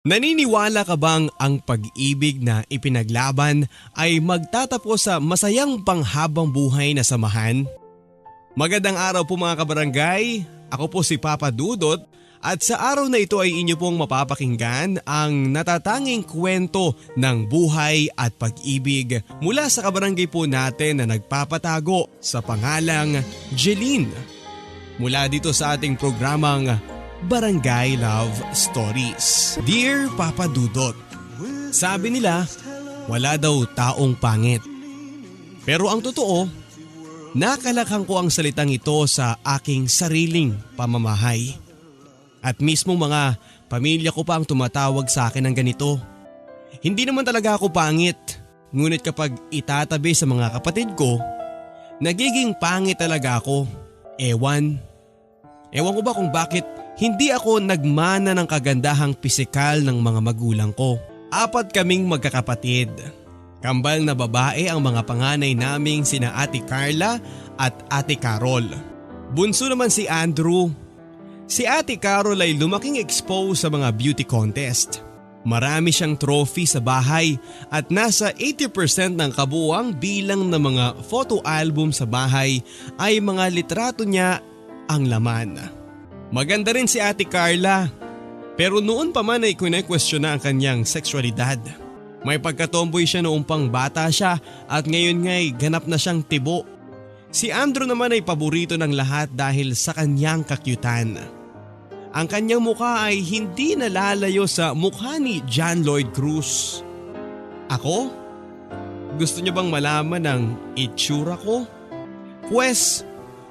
Naniniwala ka bang ang pag-ibig na ipinaglaban ay magtatapos sa masayang panghabang buhay na samahan? Magandang araw po mga kabarangay, ako po si Papa Dudot at sa araw na ito ay inyo pong mapapakinggan ang natatanging kwento ng buhay at pag-ibig mula sa kabarangay po natin na nagpapatago sa pangalang Jeline. Mula dito sa ating programang Barangay Love Stories. Dear Papa Dudot, sabi nila, wala daw taong pangit. Pero ang totoo, nakalakhang ko ang salitang ito sa aking sariling pamamahay. At mismo mga pamilya ko pa ang tumatawag sa akin ng ganito. Hindi naman talaga ako pangit, ngunit kapag itatabi sa mga kapatid ko, nagiging pangit talaga ako. Ewan ko ba kung bakit hindi ako nagmana ng kagandahang pisikal ng mga magulang ko. 4 kaming magkakapatid. Kambal na babae ang mga panganay naming sina Ate Carla at Ate Carol. Bunso naman si Andrew. Si Ate Carol ay lumaking exposed sa mga beauty contest. Marami siyang trophy sa bahay at nasa 80% ng kabuuang bilang ng mga photo album sa bahay ay mga litrato niya ang laman. Maganda rin si Ate Carla, pero noon pa man ay kine-question na ang kanyang sexualidad. May pagkatomboy siya noong pang bata siya at ngayon nga'y ganap na siyang tibo. Si Andrew naman ay paborito ng lahat dahil sa kanyang kakyutan. Ang kanyang mukha ay hindi nalalayo sa mukha ni John Lloyd Cruz. Ako? Gusto niyo bang malaman ang itsura ko? Pwes,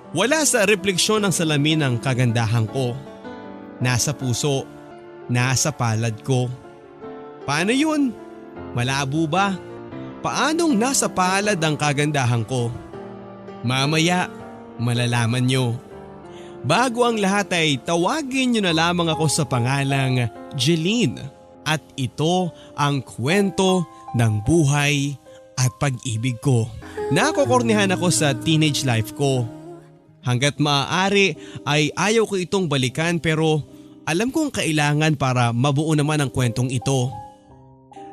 wala sa refleksyon ng salamin ng kagandahan ko. Nasa puso, nasa palad ko. Paano yun? Malabo ba? Paanong nasa palad ang kagandahan ko? Mamaya, malalaman nyo. Bago ang lahat ay tawagin nyo na lamang ako sa pangalang Jeline. At ito ang kwento ng buhay at pag-ibig ko. Nakokornihan ako sa teenage life ko. Hanggat maaari ay ayaw ko itong balikan pero alam kong kailangan para mabuo naman ang kwentong ito.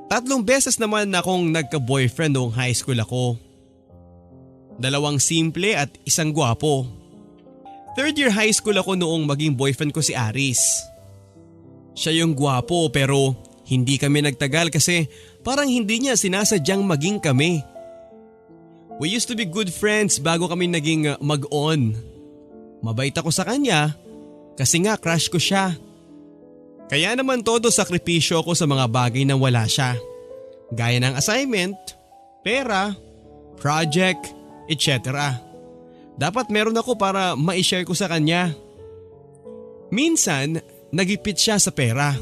3 beses naman akong nagka-boyfriend noong high school ako. 2 simple at 1 gwapo. 3rd year high school ako noong maging boyfriend ko si Aris. Siya yung gwapo pero hindi kami nagtagal kasi parang hindi niya sinasadyang maging kami. We used to be good friends bago kami naging mag-on. Mabait ako sa kanya kasi nga crush ko siya. Kaya naman todo sakripisyo ko sa mga bagay na wala siya. Gaya ng assignment, pera, project, etc. Dapat meron ako para ma-share ko sa kanya. Minsan, nagipit siya sa pera.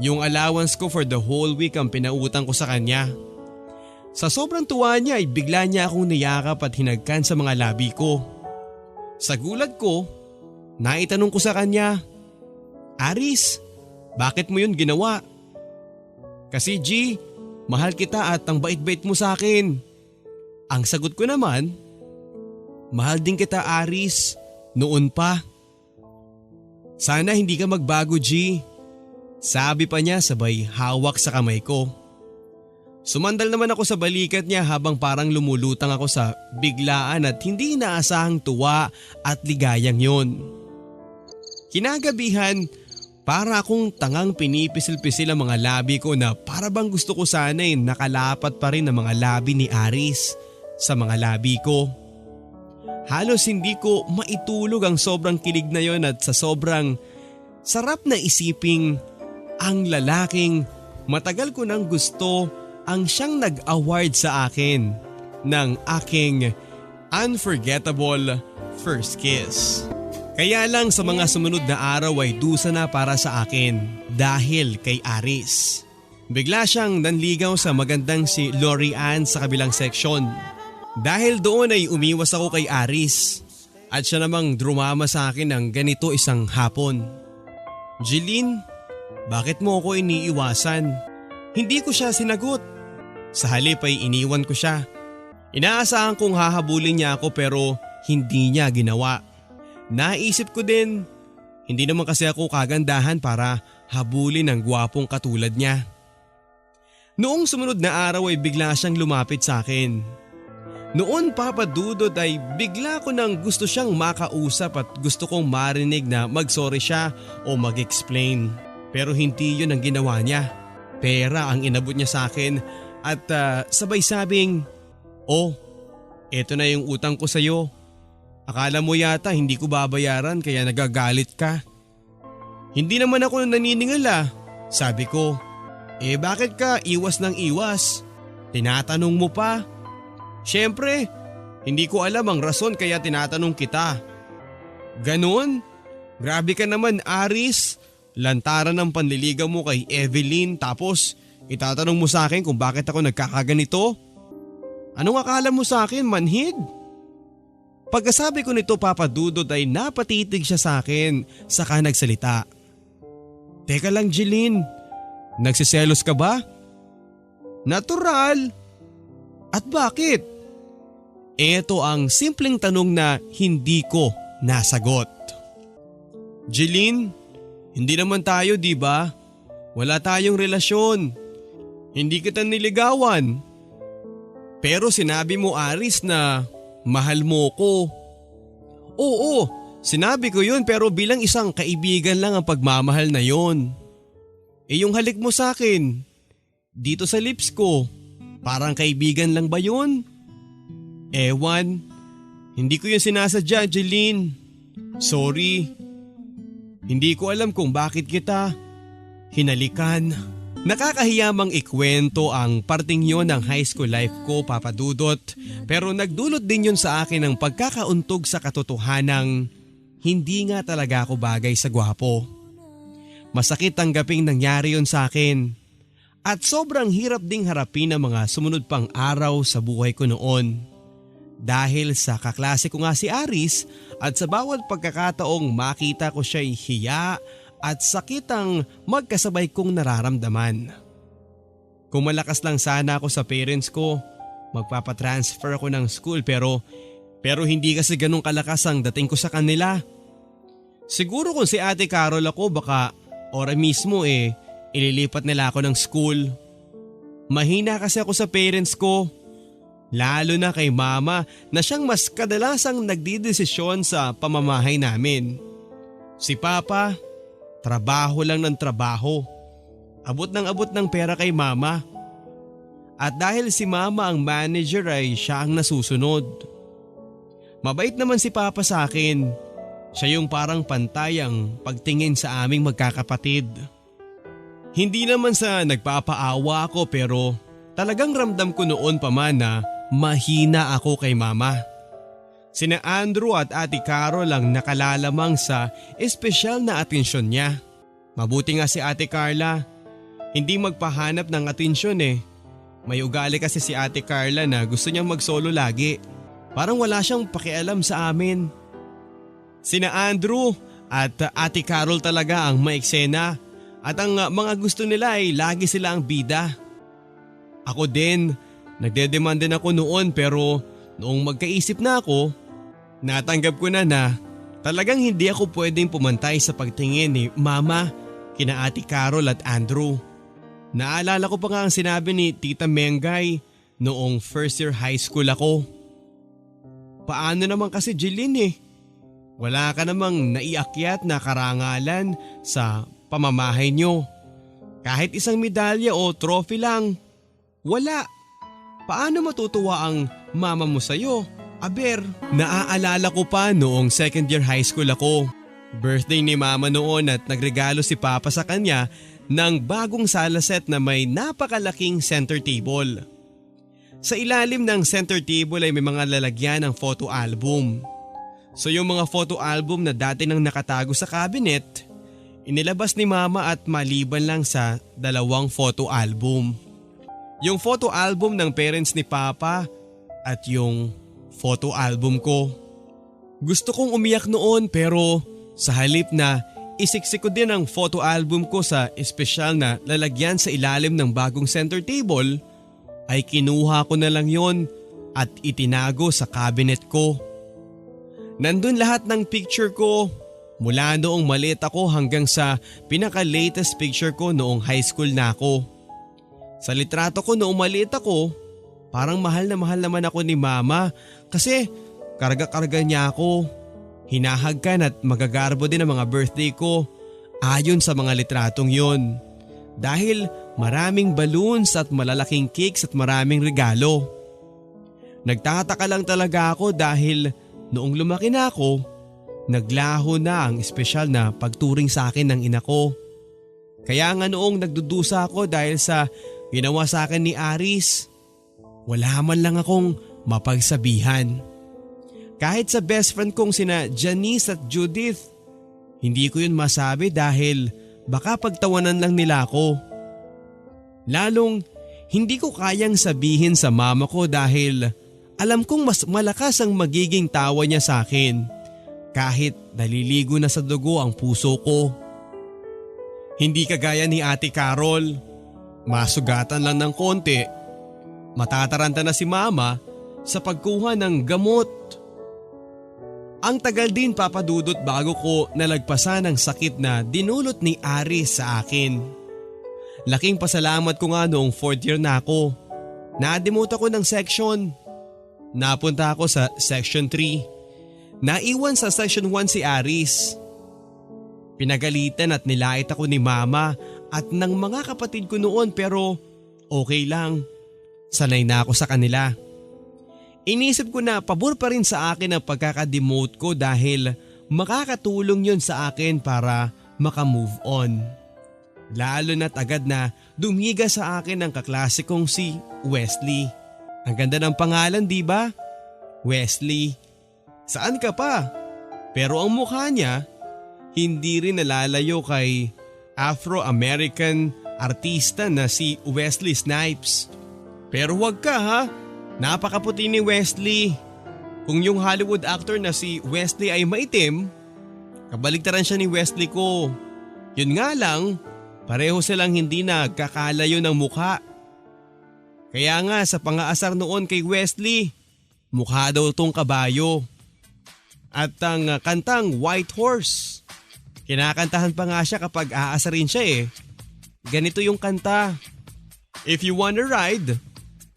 Yung allowance ko for the whole week ang pinautang ko sa kanya. Sa sobrang tuwa niya ay bigla niya akong niyakap at hinagkan sa mga labi ko. Sa gulat ko, naitanong ko sa kanya, Aris, bakit mo yun ginawa? Kasi G, mahal kita at ang bait-bait mo sa akin. Ang sagot ko naman, mahal din kita Aris, noon pa. Sana hindi ka magbago G. Sabi pa niya sabay hawak sa kamay ko. Sumandal naman ako sa balikat niya habang parang lumulutang ako sa biglaan at hindi inaasahang tuwa at ligayang yon. Kinagabihan, para akong tangang pinipisil-pisil ang mga labi ko na para bang gusto ko sana'y nakalapat pa rin ang mga labi ni Aris sa mga labi ko. Halos hindi ko maitulog ang sobrang kilig na yon at sa sobrang sarap na isiping ang lalaking matagal ko nang gusto ang siyang nag-award sa akin ng aking unforgettable first kiss. Kaya lang sa mga sumunod na araw ay dusa na para sa akin dahil kay Aris. Bigla siyang nanligaw sa magandang si Lori Ann sa kabilang seksyon. Dahil doon ay umiwas ako kay Aris at siya namang drumama sa akin ng ganito isang hapon. Jeline, bakit mo ako iniiwasan? Hindi ko siya sinagot. Sa halip ay iniwan ko siya. Inaasahan kong hahabulin niya ako pero hindi niya ginawa. Naisip ko din, Hindi naman kasi ako kagandahan para habulin ng gwapong katulad niya. Noong sumunod na araw ay bigla siyang lumapit sa akin. Noon Papa Dudut ay bigla ko nang gusto siyang makausap at gusto kong marinig na mag-sorry siya o mag-explain. Pero hindi yun ang ginawa niya. Pera ang inabot niya sa akin at sabay sabing, "Oh, eto na yung utang ko sa'yo. Akala mo yata hindi ko babayaran kaya nagagalit ka." "Hindi naman ako naniningil sabi ko. "Bakit ka iwas ng iwas? Tinatanong mo pa?" "Siyempre, hindi ko alam ang rason kaya tinatanong kita." "Ganon? Grabe ka naman Aris. Lantaran ng panliligaw mo kay Evelyn tapos itatanong mo sa akin kung bakit ako nagkakaganito? Anong akala mo sa akin, manhid?" Pagkasabi ko nito Papa Dudut ay napatitig siya sa akin saka nagsalita. "Teka lang Jeline, nagsiselos ka ba?" "Natural." "At bakit?" Ito ang simpleng tanong na hindi ko nasagot. "Jeline, hindi naman tayo di ba? Wala tayong relasyon. Hindi kita niligawan. Pero sinabi mo Aris na mahal mo ko." "Oo, sinabi ko yun pero bilang isang kaibigan lang ang pagmamahal na yun. Yung halik mo sa akin, dito sa lips ko, parang kaibigan lang ba yun?" "Ewan, hindi ko yun sinasadya Jeline. Sorry. Hindi ko alam kung bakit kita hinalikan." Nakakahiyamang ikwento ang parting yon ng high school life ko Papa Dudut, pero nagdulot din yun sa akin ng pagkakauntog sa katotohanang hindi nga talaga ako bagay sa gwapo. Masakit tanggaping nangyari yon sa akin at sobrang hirap ding harapin ang mga sumunod pang araw sa buhay ko noon. Dahil sa kaklase ko nga si Aris at sa bawat pagkakataong makita ko siya'y hiya at sakit ang magkasabay kong nararamdaman. Kung malakas lang sana ako sa parents ko, magpapatransfer ako ng school pero hindi kasi ganun kalakas ang dating ko sa kanila. Siguro kung si Ate Carol ako baka ora mismo ililipat nila ako ng school. Mahina kasi ako sa parents ko. Lalo na kay Mama na siyang mas kadalasang nagdidesisyon sa pamamahay namin. Si Papa, trabaho lang ng trabaho. Abot ng pera kay Mama. At dahil si Mama ang manager ay siya ang nasusunod. Mabait naman si Papa sa akin. Siya yung parang pantay ang pagtingin sa aming magkakapatid. Hindi naman sa nagpapaawa ako pero talagang ramdam ko noon pa man na mahina ako kay Mama. Sina Andrew at Ate Carol ang nakalalamang sa espesyal na atensyon niya. Mabuti nga si Ate Carla, hindi magpahanap ng atensyon May ugali kasi si Ate Carla na gusto niyang mag-solo lagi. Parang wala siyang pakialam sa amin. Sina Andrew at Ate Carol talaga ang maeksena at ang mga gusto nila ay lagi sila ang bida. Ako din. Nagdedemand din ako noon pero noong magkaisip na ako, natanggap ko na talagang hindi ako pwedeng pumantay sa pagtingin ni Mama, kina Ate Carol at Andrew. Naalala ko pa nga ang sinabi ni Tita Mengay noong first year high school ako. "Paano naman kasi Jeline Wala ka namang naiakyat na karangalan sa pamamahay nyo. Kahit isang medalya o trophy lang, wala. Paano matutuwa ang mama mo sa'yo? Aber, naaalala ko pa noong second year high school ako. Birthday ni Mama noon at nagregalo si Papa sa kanya ng bagong sala set na may napakalaking center table. Sa ilalim ng center table ay may mga lalagyan ng photo album. So yung mga photo album na dati nang nakatago sa cabinet, inilabas ni Mama at maliban lang sa 2 photo album. Yung photo album ng parents ni Papa at yung photo album ko. Gusto kong umiyak noon pero sa halip na isiksik ko din ang photo album ko sa espesyal na lalagyan sa ilalim ng bagong center table, ay kinuha ko na lang yon at itinago sa cabinet ko. Nandun lahat ng picture ko, Mula noong maliit ako hanggang sa pinaka-latest picture ko noong high school na ako. Sa litrato ko noong maliit ako, parang mahal na mahal naman ako ni mama kasi karga-karga niya ako. Hinahagkan at magagarbo din ang mga birthday ko ayon sa mga litratong yon. Dahil maraming balloons at malalaking cakes at maraming regalo. Nagtataka lang talaga ako dahil noong lumaki na ako, naglaho na ang espesyal na pagturing sa akin ng ina ko. Kaya nga noong nagdudusa ako dahil sa ginawa sa akin ni Aris, wala man lang akong mapagsabihan. Kahit sa best friend kong sina Janice at Judith, hindi ko yun masabi dahil baka pagtawanan lang nila ako. Lalong hindi ko kayang sabihin sa mama ko dahil alam kong mas malakas ang magiging tawa niya sa akin kahit naliligo na sa dugo ang puso ko. Hindi kagaya ni Ate Carol, masugatan lang ng konti, matataranta na si mama sa pagkuha ng gamot. Ang tagal din papadudot bago ko nalagpasan ang sakit na dinulot ni Aris sa akin. Laking pasalamat ko nga noong 4th year na ako. Na-demote ako ng section. Napunta ako sa section 3. Naiwan sa section 1 si Aris. Pinagalitan at nilait ako ni mama at ng mga kapatid ko noon pero okay lang. Sanay na ako sa kanila. Inisip ko na pabor pa rin sa akin ang pagkakademote ko dahil makakatulong yun sa akin para makamove on. Lalo na't agad na dumiga sa akin ang kaklase kong si Wesley. Ang ganda ng pangalan, di ba? Wesley. Saan ka pa? Pero ang mukha niya, hindi rin nalalayo kay Afro-American artista na si Wesley Snipes. Pero wag ka ha, napakaputi ni Wesley. Kung yung Hollywood actor na si Wesley ay maitim, kabaligtaran siya ni Wesley ko. Yun nga lang, pareho silang hindi nagkakalayo ng mukha. Kaya nga sa pangaasar noon kay Wesley, mukha daw tong kabayo. At ang kantang White Horse, kinakantahan pa nga siya kapag aasarin siya eh. Ganito yung kanta. If you wanna ride,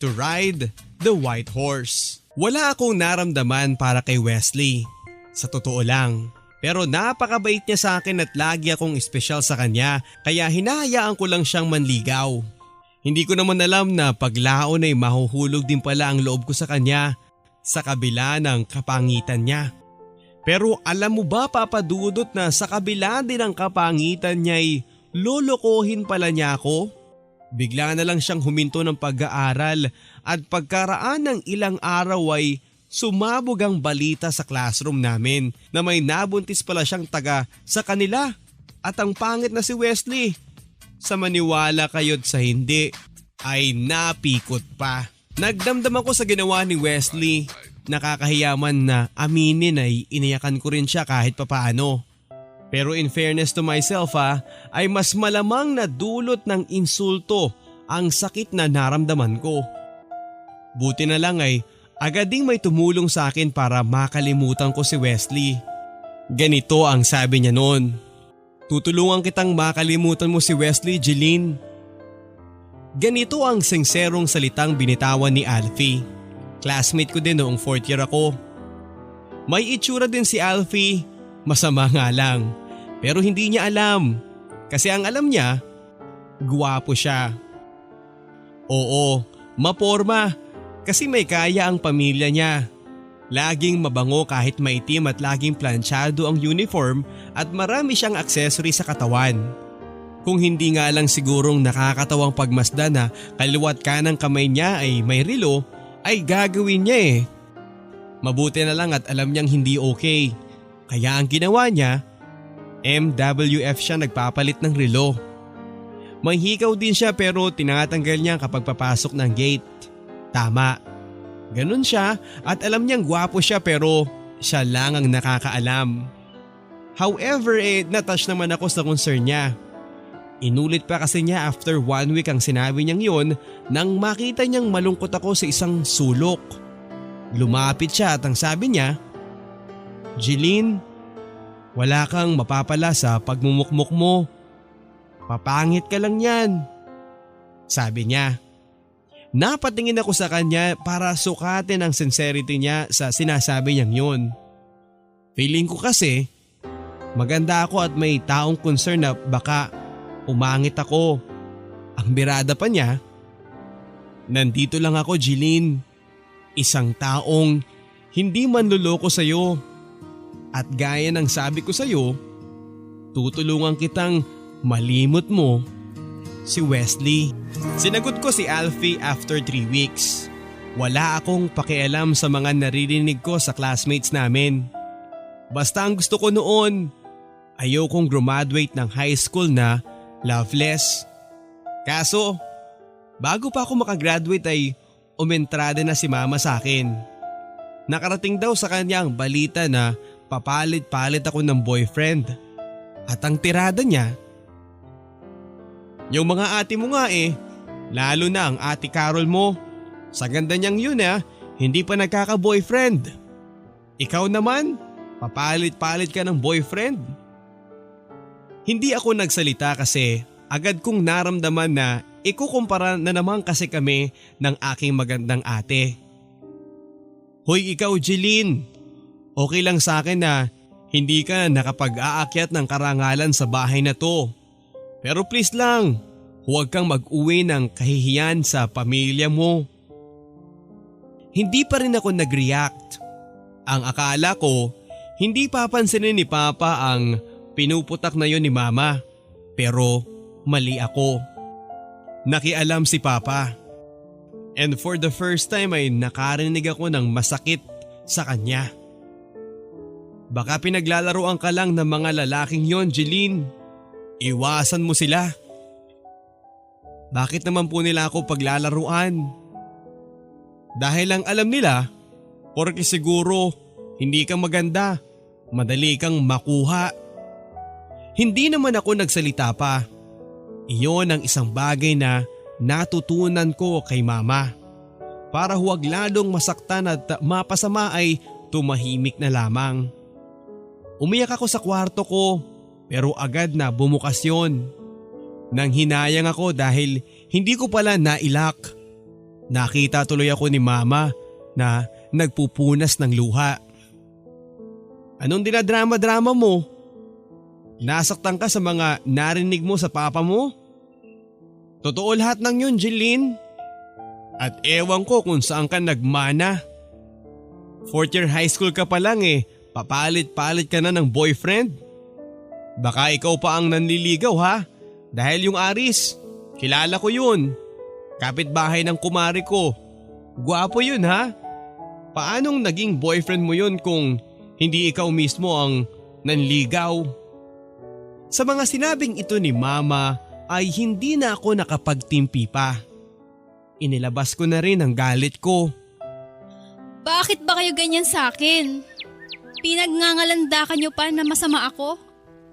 to ride the white horse. Wala akong naramdaman para kay Wesley. Sa totoo lang. Pero napakabait niya sa akin at lagi akong espesyal sa kanya kaya hinahayaan ko lang siyang manligaw. Hindi ko naman alam na paglaon ay mahuhulog din pala ang loob ko sa kanya sa kabila ng kapangitan niya. Pero alam mo ba papadudot na sa kabila din ng kapangitan niya ay lolokohin pala niya ako? Bigla na lang siyang huminto ng pag-aaral at pagkaraan ng ilang araw ay sumabog ang balita sa classroom namin na may nabuntis pala siyang taga sa kanila at ang pangit na si Wesley. Sa maniwala kayo't sa hindi ay napikot pa. Nagdamdam ako sa ginawa ni Wesley. Nakakahiyaman na aminin ay iniyakan ko rin siya kahit papaano. Pero in fairness to myself ay mas malamang na dulot ng insulto ang sakit na naramdaman ko. Buti na lang ay agad ding may tumulong sa akin para makalimutan ko si Wesley. Ganito ang sabi niya noon. Tutulungan kitang makalimutan mo si Wesley, Jeline. Ganito ang singserong salitang binitawan ni Alfie. Classmate ko din noong 4th year ako. May itsura din si Alfie, masama nga lang. Pero hindi niya alam. Kasi ang alam niya, guwapo siya. Oo, maporma. Kasi may kaya ang pamilya niya. Laging mabango kahit maitim at laging planchado ang uniform at marami siyang accessory sa katawan. Kung hindi nga lang sigurong nakakatawang pagmasdan na kaliwat kanang kamay niya ay may relo, ay gagawin niya eh. Mabuti na lang at alam niyang hindi okay. Kaya ang ginawa niya, MWF siya nagpapalit ng relo. May hikaw din siya pero tinatanggal niya kapag papasok ng gate. Tama. Ganun siya at alam niyang gwapo siya pero siya lang ang nakakaalam. However natouch naman ako sa concern niya. Inulit pa kasi niya after 1 week ang sinabi niyang yon nang makita niyang malungkot ako sa isang sulok. Lumapit siya at ang sabi niya, Jeline, Wala kang mapapala sa pagmumukmok mo. Papangit ka lang yan, sabi niya. Napatingin ako sa kanya para sukatin ang sincerity niya sa sinasabi niyang yun. Feeling ko kasi maganda ako at may taong concern na baka umangit ako. Ang birada pa niya, nandito lang ako, Jeline. Isang taong hindi manluloko sa'yo. At gaya ng sabi ko sa'yo, tutulungan kitang malimot mo si Wesley. Sinagot ko si Alfie after 3 weeks. Wala akong pakialam sa mga naririnig ko sa classmates namin. Basta ang gusto ko noon, ayokong graduate ng high school na loveless. Kaso, bago pa ako makagraduate ay umentrada na si mama sa akin. Nakarating daw sa kanya ang balita na papalit-palit ako ng boyfriend. At ang tirada niya, yung mga ate mo nga lalo na ang ate Carol mo. Sa ganda niyang yun hindi pa nagkaka-boyfriend. Ikaw naman, papalit-palit ka ng boyfriend. Hindi ako nagsalita kasi agad kong naramdaman na ikukumpara na naman kasi kami ng aking magandang ate. Hoy ikaw, Jeline, okay lang sa akin na hindi ka nakapag-aakyat ng karangalan sa bahay na to. Pero please lang, huwag kang mag-uwi ng kahihiyan sa pamilya mo. Hindi pa rin ako nag-react. Ang akala ko, hindi papansinin ni Papa ang pinuputak na yon ni Mama. Pero mali ako. Nakialam si Papa. And for the first time ay nakarinig ako ng masakit sa kanya. Baka pinaglalaroan ka lang ng mga lalaking yon, Jeline. Iwasan mo sila. Bakit naman po nila ako paglalaruan? Dahil lang alam nila, porque siguro hindi ka maganda, madali kang makuha. Hindi naman ako nagsalita pa. Iyon ang isang bagay na natutunan ko kay Mama. Para huwag lalong masaktan at mapasama ay tumahimik na lamang. Umiyak ako sa kwarto ko pero agad na bumukas yun. Nang hinayang ako dahil hindi ko pala nailak. Nakita tuloy ako ni Mama na nagpupunas ng luha. Anong dinadrama-drama mo? Nasaktan ka sa mga narinig mo sa papa mo? Totoo lahat ng yun, Jeline. At ewan ko kung saan ka nagmana. 4th year high school ka pa lang papalit-palit ka na ng boyfriend. Baka ikaw pa ang nanliligaw ha? Dahil yung Aris, kilala ko yun. Kapitbahay ng kumari ko. Gwapo yun ha? Paanong naging boyfriend mo yun kung hindi ikaw mismo ang nanligaw? Sa mga sinabing ito ni Mama ay hindi na ako nakapagtimpi pa. Inilabas ko na rin ang galit ko. Bakit ba kayo ganyan sa akin? Pinagngangalandakan niyo pa na masama ako?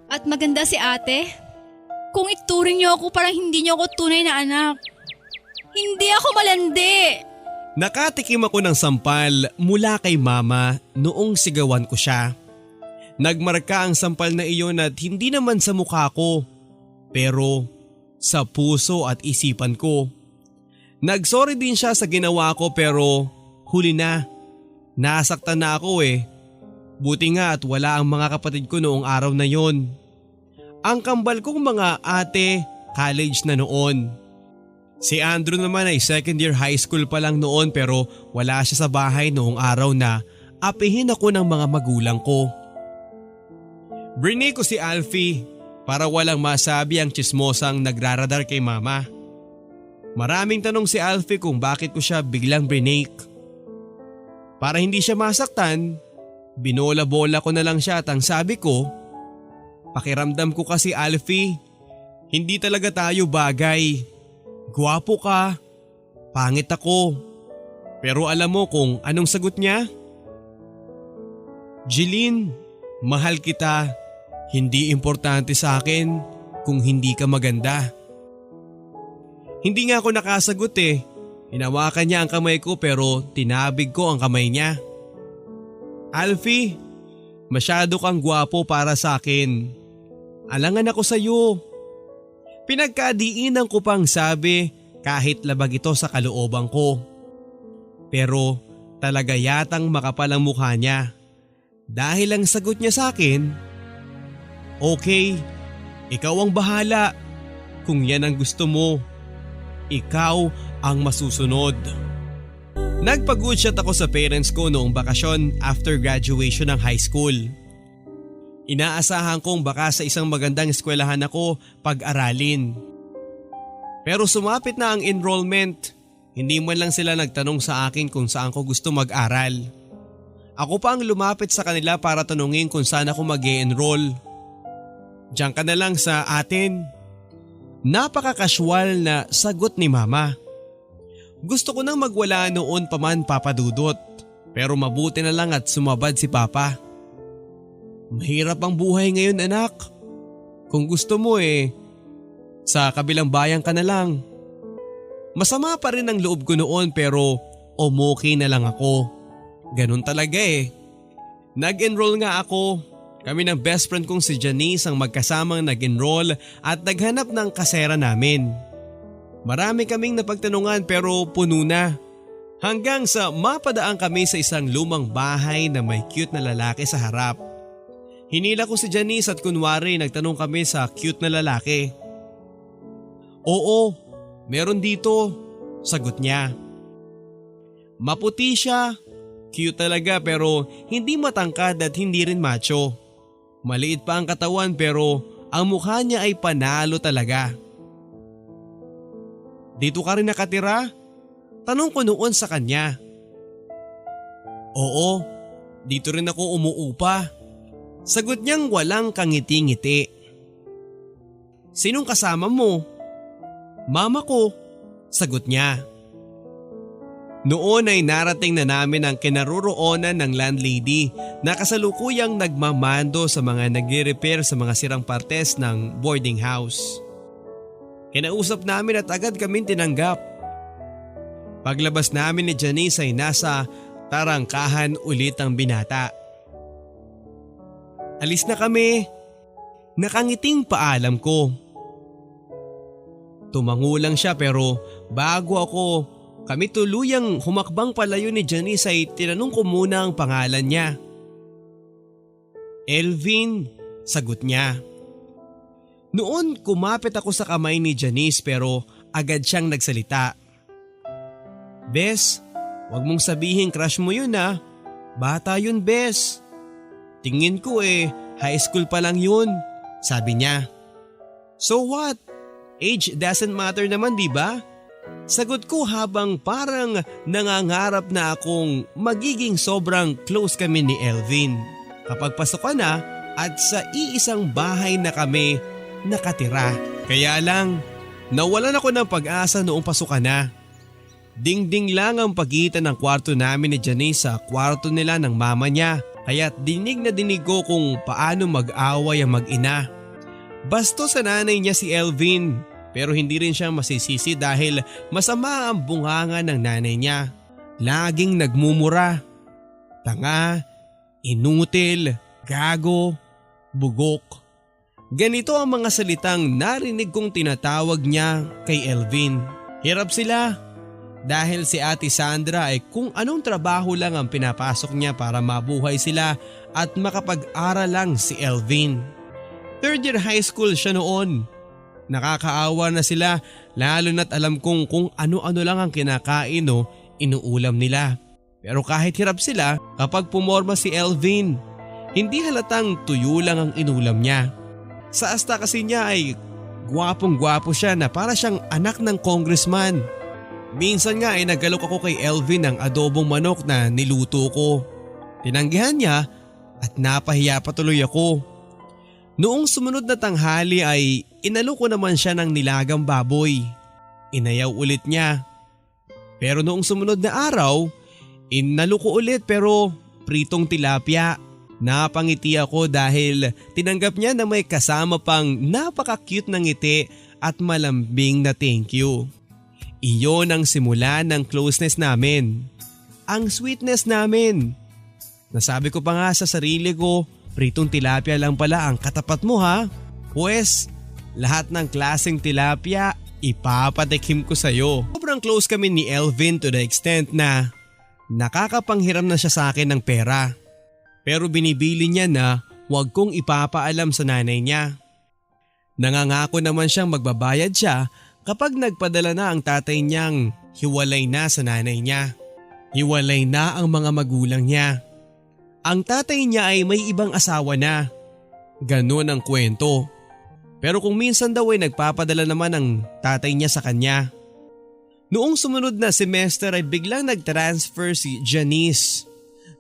At maganda si ate? Kung ituring niyo ako parang hindi niyo ako tunay na anak. Hindi ako malandi. Nakatikim ako ng sampal mula kay Mama noong sigawan ko siya. Nagmarka ang sampal na iyon at hindi naman sa mukha ko, pero sa puso at isipan ko. Nagsorry din siya sa ginawa ko pero huli na. Nasaktan na ako Buti nga at wala ang mga kapatid ko noong araw na yon. Ang kambal kong mga ate, college na noon. Si Andrew naman ay 2nd year high school pa lang noon pero wala siya sa bahay noong araw na apihin ako ng mga magulang ko. Brinay ko si Alfie para walang masabi ang tsismosang nagraradar kay Mama. Maraming tanong si Alfie kung bakit ko siya biglang brinake. Para hindi siya masaktan, binola-bola ko na lang siya at ang sabi ko, pakiramdam ko kasi Alfie, hindi talaga tayo bagay. Gwapo ka, pangit ako. Pero alam mo kung anong sagot niya? Jeline, mahal kita. Hindi importante sa akin kung hindi ka maganda. Hindi nga ako nakasagot Hinawakan niya ang kamay ko pero tinabig ko ang kamay niya. Alfie, Masyado kang gwapo para sa akin. Alangan ako sa'yo. Pinagkadiinan ko pang sabi kahit labag ito sa kalooban ko. Pero talaga yatang makapal ang mukha niya. Dahil ang sagot niya sa akin, okay, ikaw ang bahala. Kung yan ang gusto mo, ikaw ang masusunod. Nagpag-good shot ako sa parents ko noong bakasyon after graduation ng high school. Inaasahan kong baka sa isang magandang eskwelahan ako pag-aralin. Pero sumapit na ang enrollment, hindi man lang sila nagtanong sa akin kung saan ko gusto mag-aral. Ako pa ang lumapit sa kanila para tanungin kung saan ako mag-e-enroll. Diyan ka na lang sa atin. Napaka-casual na sagot ni mama. Gusto ko nang magwala noon pa man papadudot, pero mabuti na lang at sumabad si papa. Mahirap ang buhay ngayon anak. Kung gusto mo sa kabilang bayan ka na lang. Masama pa rin ang loob ko noon pero okay na lang ako. Ganun talaga Nag-enroll nga ako. Kami ng best friend kong si Janice ang magkasamang nag-enroll at naghanap ng kasera namin. Marami kaming napagtanungan pero puno na. Hanggang sa mapadaan kami sa isang lumang bahay na may cute na lalaki sa harap. Hinila ko si Janice at kunwari nagtanong kami sa cute na lalaki. Oo, meron dito, sagot niya. Maputi siya, cute talaga pero hindi matangkad at hindi rin macho. Maliit pa ang katawan pero ang mukha niya ay panalo talaga. Dito ka rin nakatira? Tanong ko noon sa kanya. Oo, dito rin ako umuupa. Sagot niyang walang kangiti-ngiti. Sinong kasama mo? Mama ko, sagot niya. Noon ay narating na namin ang kinaroroonan ng landlady na kasalukuyang nagmamando sa mga nagre-repair sa mga sirang partes ng boarding house. Kinausap namin at agad kaming tinanggap. Paglabas namin ni Janice ay nasa tarangkahan ulit ang binata. Alis na kami. Nakangiting paalam ko. Tumango lang siya pero bago kami tuluyang humakbang palayo ni Janice ay tinanong ko muna ang pangalan niya. Elvin, sagot niya. Noon kumapit ako sa kamay ni Janice pero agad siyang nagsalita. Bes, wag mong sabihin crush mo yun Bata yun bes. Tingin ko high school pa lang yun, sabi niya. So what? Age doesn't matter naman diba? Sagot ko habang parang nangangarap na akong magiging sobrang close kami ni Elvin. Kapag pasukan na at sa iisang bahay na kami nakatira. Kaya lang, nawalan ako ng pag-asa noong pasukan na. Dingding lang ang pagitan ng kwarto namin ni Janice sa kwarto nila ng mama niya. Kaya't dinig na dinig ko kung paano mag-away ang mag-ina. Basto sa nanay niya si Elvin pero hindi rin siya masisisi dahil masama ang bunganga ng nanay niya. Laging nagmumura. Tanga, inutil, gago, bugok. Ganito ang mga salitang narinig kong tinatawag niya kay Elvin. Hirap sila. Dahil si Ate Sandra ay kung anong trabaho lang ang pinapasok niya para mabuhay sila at makapag-aral lang si Elvin. Third year high school siya noon. Nakakaawa na sila lalo na't alam kong kung ano-ano lang ang kinakain o inuulam nila. Pero kahit hirap sila kapag pumorma si Elvin, hindi halatang tuyo lang ang inulam niya. Sa asta kasi niya ay gwapong-gwapo siya na para siyang anak ng congressman. Minsan nga ay naggalok ako kay Elvin ng adobong manok na niluto ko. Tinanggihan niya at napahiya pa tuloy ako. Noong sumunod na tanghali ay inalo ko naman siya ng nilagang baboy. Inayaw ulit niya. Pero noong sumunod na araw, inalo ko ulit pero pritong tilapia. Napangiti ako dahil tinanggap niya na may kasama pang napaka-cute na ngiti at malambing na thank you. Iyon ang simula ng closeness namin. Ang sweetness namin. Nasabi ko pa nga sa sarili ko pritong tilapia lang pala ang katapat mo ha. Pwes, lahat ng klaseng tilapia ipapatikim ko sa'yo. Sobrang close kami ni Elvin to the extent na nakakapanghiram na siya sa akin ng pera. Pero binibili niya na huwag kong ipapaalam sa nanay niya. Nangangako naman siyang magbabayad siya kapag nagpadala na ang tatay niyang hiwalay na sa nanay niya. Hiwalay na ang mga magulang niya. Ang tatay niya ay may ibang asawa na. Ganon ang kwento. Pero kung minsan daw ay nagpapadala naman ang tatay niya sa kanya. Noong sumunod na semester ay biglang nag-transfer si Janice.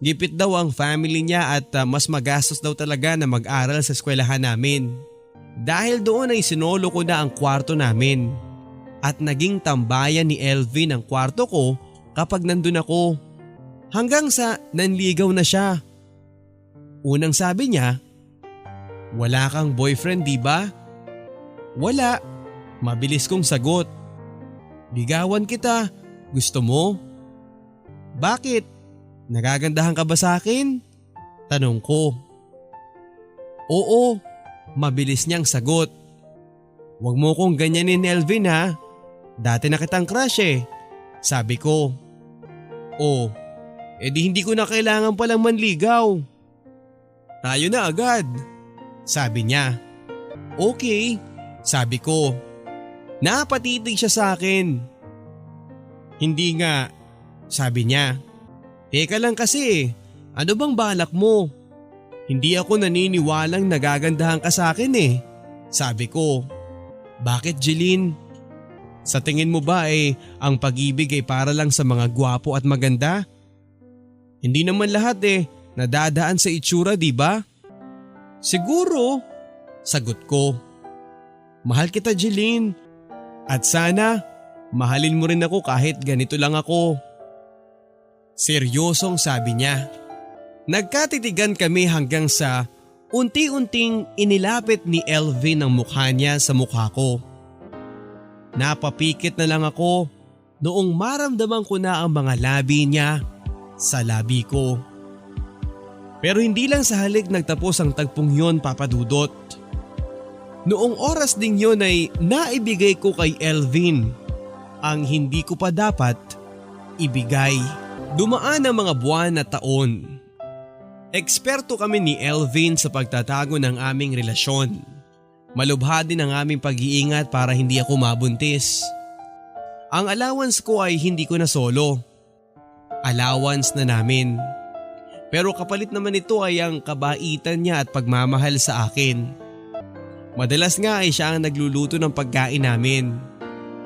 Gipit daw ang family niya at mas magastos daw talaga na mag-aral sa eskwelahan namin. Dahil doon ay sinolo ko na ang kwarto namin. At naging tambayan ni Elvin ang kwarto ko kapag nandun ako. Hanggang sa nanligaw na siya. Unang sabi niya, "Wala kang boyfriend di ba?" "Wala." Mabilis kong sagot. "Ligawan kita. Gusto mo?" "Bakit? Nagagandahan ka ba sa akin?" Tanong ko. "Oo." Mabilis niyang sagot. "Huwag mo kong ganyanin Elvin ha. Dati na kitang crush eh." Sabi ko. "Oh, edi hindi ko na kailangan palang manligaw." "Tayo na agad." Sabi niya. "Okay." Sabi ko. Napatitig siya sa akin. "Hindi nga." Sabi niya. "Teka lang kasi, ano bang balak mo? Hindi ako naniniwalang nagagandahan ka sa akin eh." Sabi ko. "Bakit Jeline? Sa tingin mo ba ang pag-ibig ay para lang sa mga gwapo at maganda? Hindi naman lahat nadadaan sa itsura di ba?" "Siguro." Sagot ko. "Mahal kita Jeline. At sana mahalin mo rin ako kahit ganito lang ako." Seryosong sabi niya. Nagkatitigan kami hanggang sa unti-unting inilapit ni Elvin ang mukha niya sa mukha ko. Napapikit na lang ako noong maramdaman ko na ang mga labi niya sa labi ko. Pero hindi lang sa halik nagtapos ang tagpong yon, Papa Dudot. Noong oras ding yon ay naibigay ko kay Elvin ang hindi ko pa dapat ibigay. Dumaan ang mga buwan at taon. Eksperto kami ni Elvin sa pagtatago ng aming relasyon. Malubha din ang aming pag-iingat para hindi ako mabuntis. Ang allowance ko ay hindi ko na solo. Allowance na namin. Pero kapalit naman ito ay ang kabaitan niya at pagmamahal sa akin. Madalas nga ay siya ang nagluluto ng pagkain namin.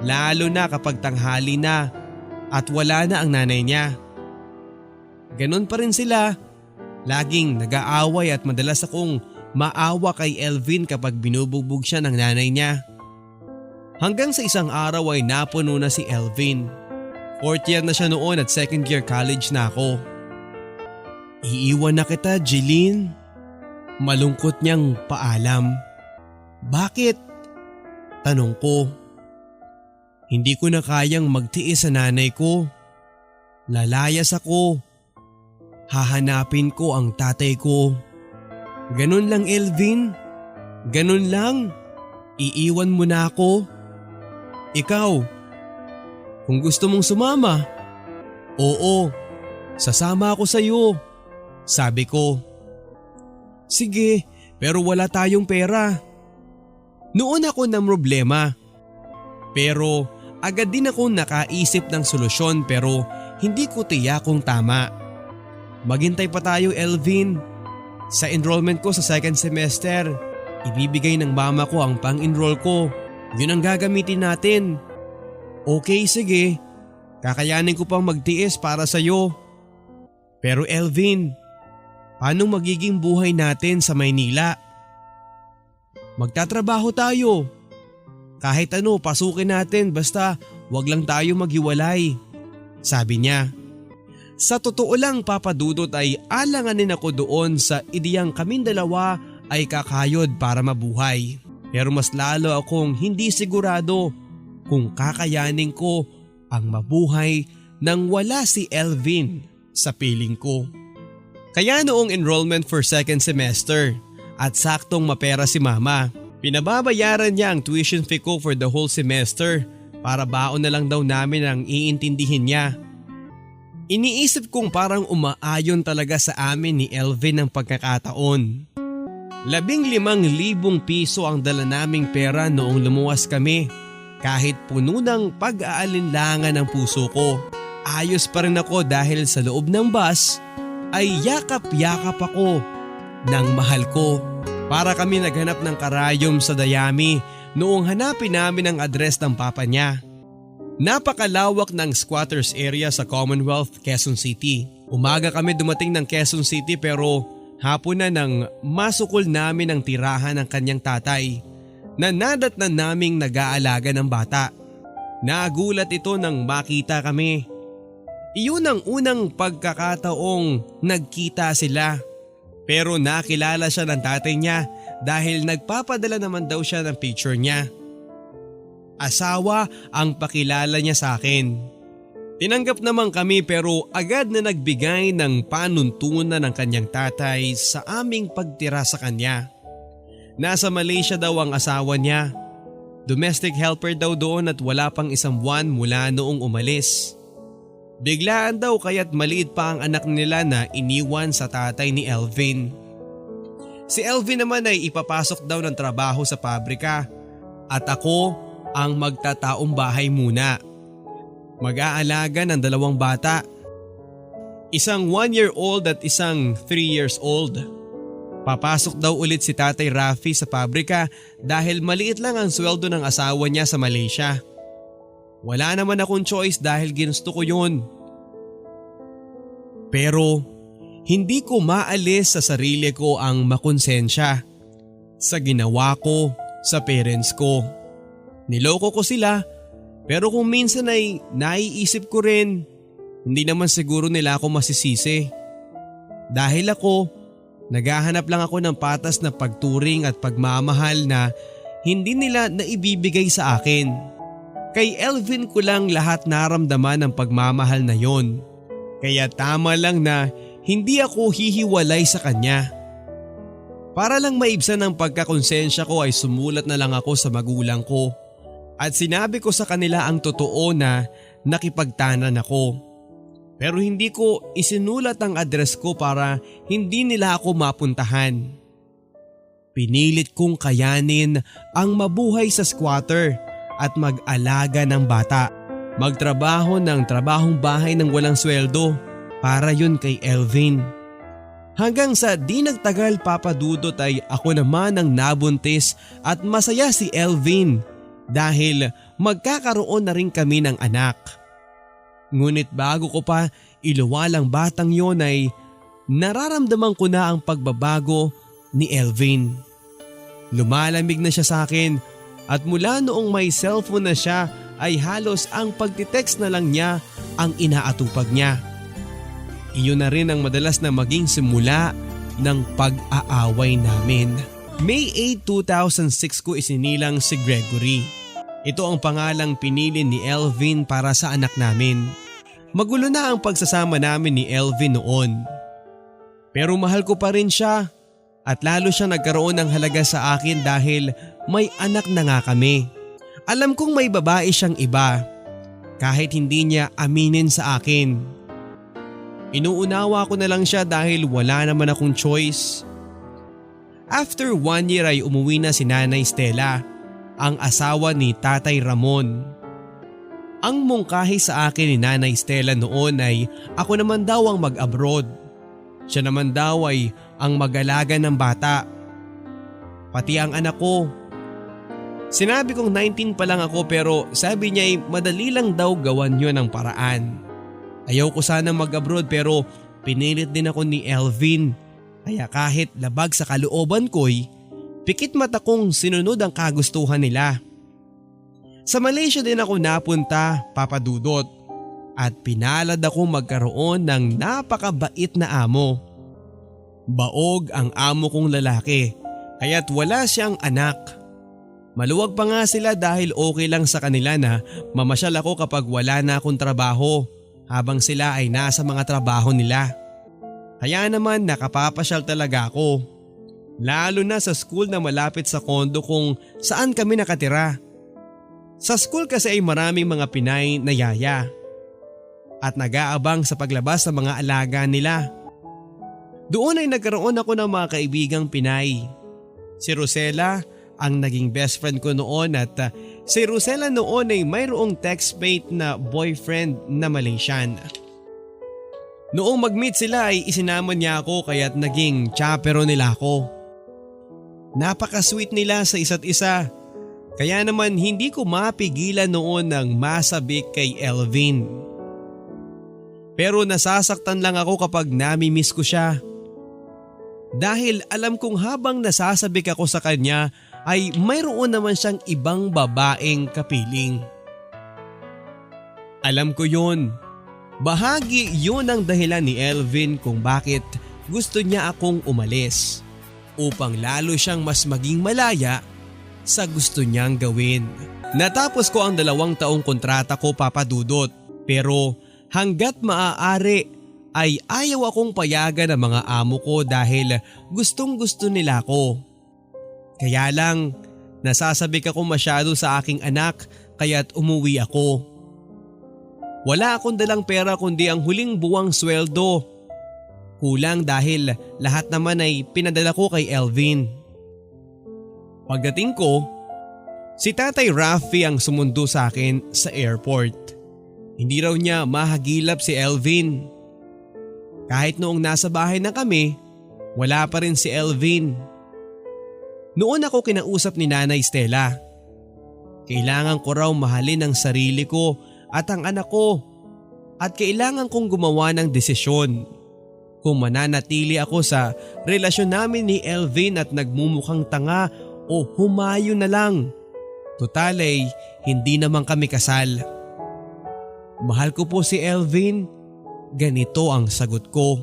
Lalo na kapag tanghali na at wala na ang nanay niya. Ganon pa rin sila. Laging nag-aaway at madalas akong maawa kay Elvin kapag binubugbog siya ng nanay niya. Hanggang sa isang araw ay napuno na si Elvin. 4th year na siya noon at 2nd year college na ako. "Iiwan na kita, Jeline." Malungkot niyang paalam. "Bakit?" Tanong ko. "Hindi ko na kayang magtiis sa nanay ko. Lalayas ako. Hahanapin ko ang tatay ko. Ganun lang Elvin. Ganun lang. Iiwan mo na ako. Ikaw, kung gusto mong sumama." "Oo, sasama ako sa iyo." Sabi ko. "Sige, pero wala tayong pera." Noon ako ng problema. Pero agad din akong nakaisip ng solusyon pero hindi ko tiyakong tama. "Maghintay pa tayo Elvin. Sa enrollment ko sa 2nd semester, ibibigay ng mama ko ang pang-enroll ko. Yun ang gagamitin natin." "Okay, sige. Kakayanin ko pang magtiis para sa'yo." "Pero Elvin, paano magiging buhay natin sa Maynila?" "Magtatrabaho tayo. Kahit ano pasukin natin basta wag lang tayo maghiwalay." Sabi niya. Sa totoo lang Papa Dudot ay alanganin ako doon sa ideyang kaming dalawa ay kakayod para mabuhay. Pero mas lalo akong hindi sigurado kung kakayanin ko ang mabuhay nang wala si Elvin sa piling ko. Kaya noong enrollment for second semester at saktong mapera si mama, pinababayaran niya ang tuition fee ko for the whole semester para baon na lang daw namin ang iintindihin niya. Iniisip kong parang umaayon talaga sa amin ni Elvin ang pagkakataon. 15,000 piso ang dala naming pera noong lumuwas kami. Kahit puno ng pag-aalinlangan ng puso ko, ayos pa rin ako dahil sa loob ng bus ay yakap-yakap ako ng mahal ko. Para kami naghanap ng karayom sa Dayami noong hanapin namin ang address ng papa niya. Napakalawak ng squatters area sa Commonwealth, Quezon City. Umaga kami dumating ng Quezon City pero hapon na nang masukol namin ang tirahan ng kanyang tatay na nadatnan naming nag-aalaga ng bata. Nagulat ito nang makita kami. Iyon ang unang pagkakataong nagkita sila. Pero nakilala siya ng tatay niya dahil nagpapadala naman daw siya ng picture niya. Asawa ang pakilala niya sa akin. Tinanggap naman kami pero agad na nagbigay ng panuntunan ng kanyang tatay sa aming pagtira sa kanya. Nasa Malaysia daw ang asawa niya. Domestic helper daw doon at wala pang 1 buwan mula noong umalis. Biglaan daw kaya't maliit pa ang anak nila na iniwan sa tatay ni Elvin. Si Elvin naman ay ipapasok daw ng trabaho sa pabrika at ako ang magtataong bahay muna. Mag-aalaga ng 2 bata. Isang 1-year-old at isang 3 years old. Papasok daw ulit si Tatay Rafi sa pabrika dahil maliit lang ang sweldo ng asawa niya sa Malaysia. Wala naman akong choice dahil ginusto ko yun. Pero hindi ko maalis sa sarili ko ang makonsensya sa ginawa ko sa parents ko. Niloko ko sila pero kung minsan ay naiisip ko rin, hindi naman siguro nila ako masisisi. Dahil ako, naghahanap lang ako ng patas na pagturing at pagmamahal na hindi nila naibibigay sa akin. Kay Elvin ko lang lahat naramdaman ng pagmamahal na yon. Kaya tama lang na hindi ako hihiwalay sa kanya. Para lang maibsan ang pagkakonsensya ko ay sumulat na lang ako sa magulang ko. At sinabi ko sa kanila ang totoo na nakipagtanan ako. Pero hindi ko isinulat ang address ko para hindi nila ako mapuntahan. Pinilit kong kayanin ang mabuhay sa squatter at mag-alaga ng bata. Magtrabaho ng trabahong bahay ng walang sweldo para yun kay Elvin. Hanggang sa di nagtagal papadudot ay ako naman ang nabuntis at masaya si Elvin dahil magkakaroon na rin kami ng anak. Ngunit bago ko pa iluwalang batang yon ay nararamdaman ko na ang pagbabago ni Elvin. Lumalamig na siya sa akin at mula noong may cellphone na siya ay halos ang pagtitext na lang niya ang inaatupag niya. Iyon na rin ang madalas na maging simula ng pag-aaway namin. May 8, 2006 ko isinilang si Gregory. Ito ang pangalang pinili ni Elvin para sa anak namin. Magulo na ang pagsasama namin ni Elvin noon. Pero mahal ko pa rin siya at lalo siya nagkaroon ng halaga sa akin dahil may anak na nga kami. Alam kong may babae siyang iba kahit hindi niya aminin sa akin. Inuunawa ko na lang siya dahil wala naman akong choice. After 1 year ay umuwi na si Nanay Stella, ang asawa ni Tatay Ramon. Ang mungkahi sa akin ni Nanay Stella noon ay ako naman daw ang mag-abroad. Siya naman daw ay ang mag-alaga ng bata. Pati ang anak ko. Sinabi kong 19 pa lang ako pero sabi niya ay madali lang daw gawan yun ang paraan. Ayaw ko sanang mag-abroad pero pinilit din ako ni Elvin. Kaya kahit labag sa kalooban ko'y pikit mata kong sinunod ang kagustuhan nila. Sa Malaysia din ako napunta, papadudot, at pinalad ako magkaroon ng napakabait na amo. Baog ang amo kong lalaki, kaya't wala siyang anak. Maluwag pa nga sila dahil okay lang sa kanila na mamasyal ako kapag wala na akong trabaho habang sila ay nasa mga trabaho nila. Kaya naman nakapapasyal talaga ako. Lalo na sa school na malapit sa kondo kung saan kami nakatira. Sa school kasi ay maraming mga Pinay na yaya at nag-aabang sa paglabas ng mga alaga nila. Doon ay nagkaroon ako ng mga kaibigang Pinay. Si Rosella ang naging best friend ko noon at si Rosella noon ay mayroong textmate na boyfriend na Malaysian. Noong mag-meet sila ay isinama niya ako kaya't naging chaperone nila ako. Napaka-sweet nila sa isa't isa. Kaya naman hindi ko mapigilan noon ng masabik kay Elvin. Pero nasasaktan lang ako kapag nami-miss ko siya. Dahil alam kong habang nasasabik ako sa kanya ay mayroon naman siyang ibang babaeng kapiling. Alam ko yun. Bahagi yun ang dahilan ni Elvin kung bakit gusto niya akong umalis. Upang lalo siyang mas maging malaya sa gusto niyang gawin. Natapos ko ang 2 taong kontrata ko, Papa Dudut. Pero hanggat maaari ay ayaw akong payagan ng mga amo ko dahil gustong gusto nila ako. Kaya lang nasasabik ako masyado sa aking anak kaya't umuwi ako. Wala akong dalang pera kundi ang huling buwang sweldo. Kulang dahil lahat naman ay pinadala ko kay Elvin. Pagdating ko, si Tatay Raffy ang sumundo sa akin sa airport. Hindi raw niya mahagilap si Elvin. Kahit noong nasa bahay na kami, wala pa rin si Elvin. Noon ako kinausap ni Nanay Stella. Kailangan ko raw mahalin ang sarili ko at ang anak ko at kailangan kong gumawa ng desisyon. Kung mananatili ako sa relasyon namin ni Elvin at nagmumukhang tanga o humayo na lang. Total ay hindi naman kami kasal. Mahal ko po si Elvin, ganito ang sagot ko.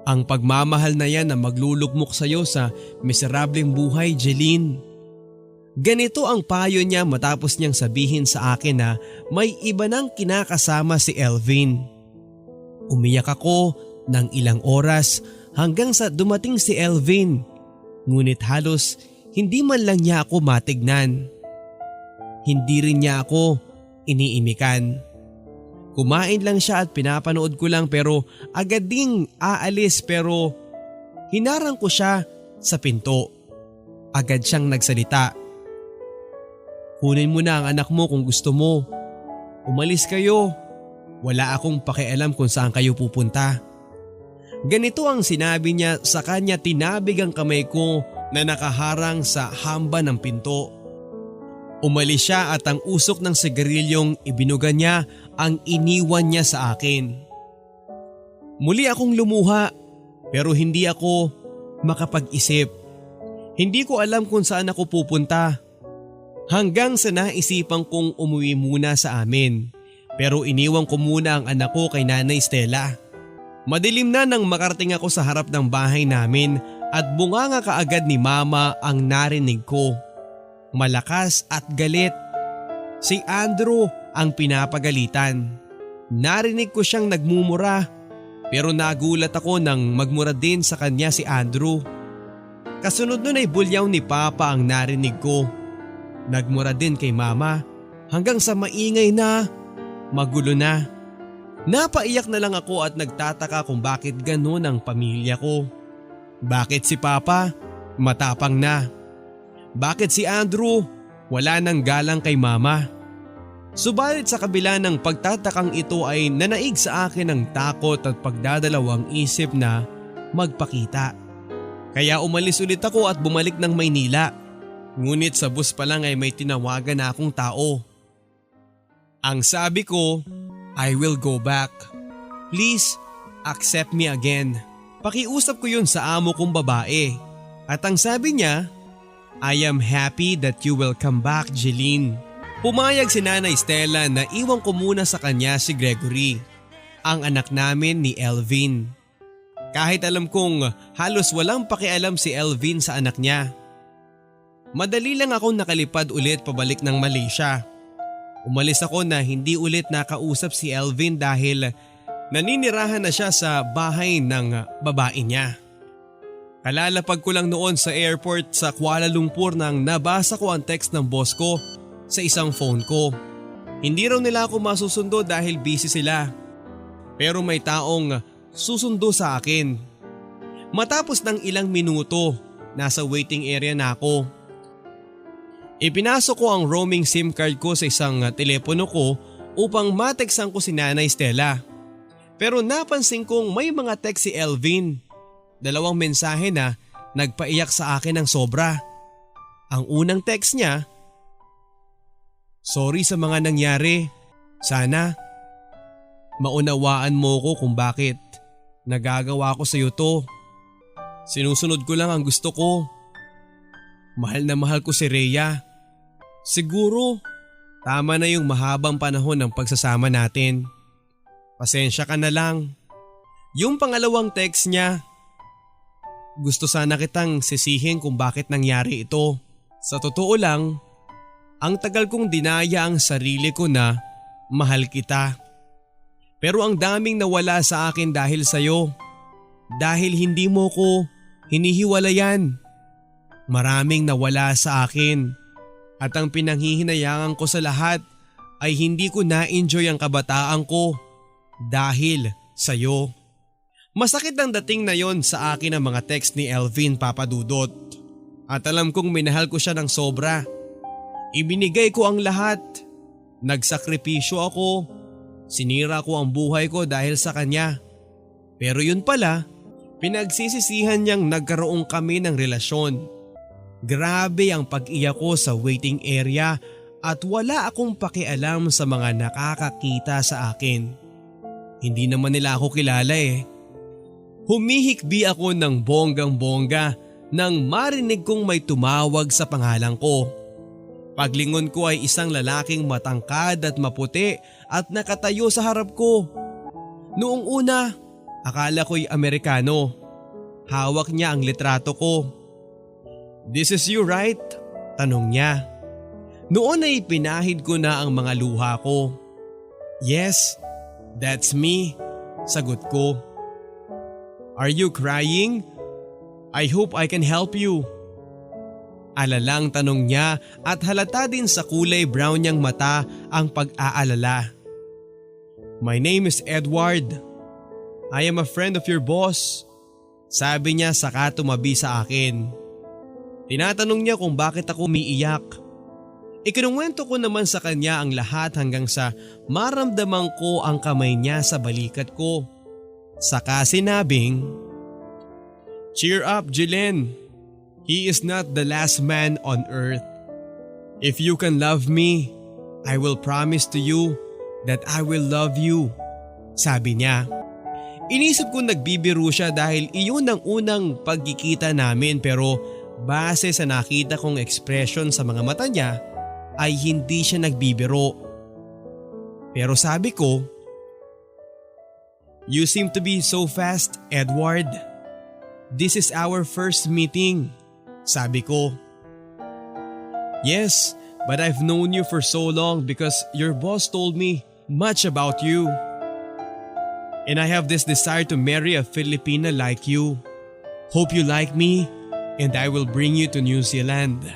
Ang pagmamahal na yan na maglulugmok sa'yo sa miserableng buhay, Jeline. Ganito ang payo niya matapos niyang sabihin sa akin na may iba nang kinakasama si Elvin. Umiyak ako ng ilang oras hanggang sa dumating si Elvin. Ngunit halos hindi man lang niya ako matignan. Hindi rin niya ako iniimikan. Kumain lang siya at pinapanood ko lang pero agad ding aalis pero hinarang ko siya sa pinto. Agad siyang nagsalita. Kunin mo na ang anak mo kung gusto mo. Umalis kayo. Wala akong pakialam kung saan kayo pupunta. Ganito ang sinabi niya, sa kanya tinabig ang kamay ko na nakaharang sa hamba ng pinto. Umalis siya at ang usok ng sigarilyong ibinuga niya ang iniwan niya sa akin. Muli akong lumuha pero hindi ako makapag-isip. Hindi ko alam kung saan ako pupunta. Hanggang sa naisipan kong umuwi muna sa amin. Pero iniwan ko muna ang anak ko kay Nanay Stella. Madilim na nang makarating ako sa harap ng bahay namin at bunganga kaagad ni Mama ang narinig ko. Malakas at galit. Si Andrew ang pinapagalitan. Narinig ko siyang nagmumura pero nagulat ako nang magmura din sa kanya si Andrew. Kasunod nun ay bulyaw ni Papa ang narinig ko. Nagmura din kay Mama hanggang sa maingay na. Magulo na. Napaiyak na lang ako at nagtataka kung bakit ganun ang pamilya ko. Bakit si Papa? Matapang na. Bakit si Andrew? Wala nang galang kay Mama. Subalit sa kabila ng pagtatakang ito ay nanaig sa akin ang takot at pagdadalawang isip na magpakita. Kaya umalis ulit ako at bumalik ng Maynila. Ngunit sa bus pa lang ay may tinawagan na akong tao. Ang sabi ko, I will go back. Please, accept me again. Pakiusap ko yun sa amo kong babae. At ang sabi niya, I am happy that you will come back, Jeline. Pumayag si Nanay Stella na iwan ko muna sa kanya si Gregory, ang anak namin ni Elvin. Kahit alam kong halos walang pakialam si Elvin sa anak niya. Madali lang akong nakalipad ulit pabalik ng Malaysia. Umalis ako na hindi ulit nakausap si Elvin dahil naninirahan na siya sa bahay ng babae niya. Kalalapag ko lang noon sa airport sa Kuala Lumpur nang nabasa ko ang text ng boss ko sa isang phone ko. Hindi raw nila ako masusundo dahil busy sila. Pero may taong susundo sa akin. Matapos ng ilang minuto, nasa waiting area na ako. Ipinasok ko ang roaming SIM card ko sa isang telepono ko upang mateksan ko si Nanay Stella. Pero napansin kong may mga text si Elvin. 2 mensahe na nagpaiyak sa akin ng sobra. Ang unang text niya, "Sorry sa mga nangyari. Sana maunawaan mo ko kung bakit nagagawa ko sa iyo to. Sinusunod ko lang ang gusto ko. Mahal na mahal ko si Rhea. Siguro tama na yung mahabang panahon ng pagsasama natin. Pasensya ka na lang." Yung pangalawang text niya, "Gusto sana kitang sisihin kung bakit nangyari ito. Sa totoo lang, ang tagal kong dinaya ang sarili ko na mahal kita. Pero ang daming nawala sa akin dahil sa'yo. Dahil hindi mo ko hinihiwalayan. Maraming nawala sa akin. At ang pinanghihinayangan ko sa lahat ay hindi ko na-enjoy ang kabataan ko dahil sa'yo." Masakit ang dating na yon sa akin ang mga text ni Elvin, Papa Dudot. At alam kong minahal ko siya ng sobra. Ibinigay ko ang lahat. Nagsakripisyo ako. Sinira ko ang buhay ko dahil sa kanya. Pero yun pala, pinagsisisihan niyang nagkaroon kami ng relasyon. Grabe ang pag-iyak ko sa waiting area at wala akong pakialam sa mga nakakakita sa akin. Hindi naman nila ako kilala eh. Humihikbi ako ng bonggang-bongga nang marinig kong may tumawag sa pangalan ko. Paglingon ko ay isang lalaking matangkad at maputi at nakatayo sa harap ko. Noong una, akala ko'y Amerikano. Hawak niya ang litrato ko. "This is you, right?" tanong niya. Noon ay pinahid ko na ang mga luha ko. "Yes, that's me," sagot ko. "Are you crying? I hope I can help you." Alalang tanong niya at halata din sa kulay brown niyang mata ang pag-aalala. "My name is Edward. I am a friend of your boss," sabi niya saka tumabi sa akin. Tinatanong niya kung bakit ako umiiyak. Ikinuwento ko naman sa kanya ang lahat hanggang sa maramdaman ko ang kamay niya sa balikat ko. Saka sinabing, "Cheer up, Jillian. He is not the last man on earth. If you can love me, I will promise to you that I will love you," sabi niya. Inisip ko nagbibiro siya dahil iyon ang unang pagkikita namin pero base sa nakita kong expression sa mga mata niya ay hindi siya nagbibiro. Pero sabi ko, "You seem to be so fast, Edward. This is our first meeting," sabi ko. "Yes, but I've known you for so long because your boss told me much about you. And I have this desire to marry a Filipina like you. Hope you like me and I will bring you to New Zealand."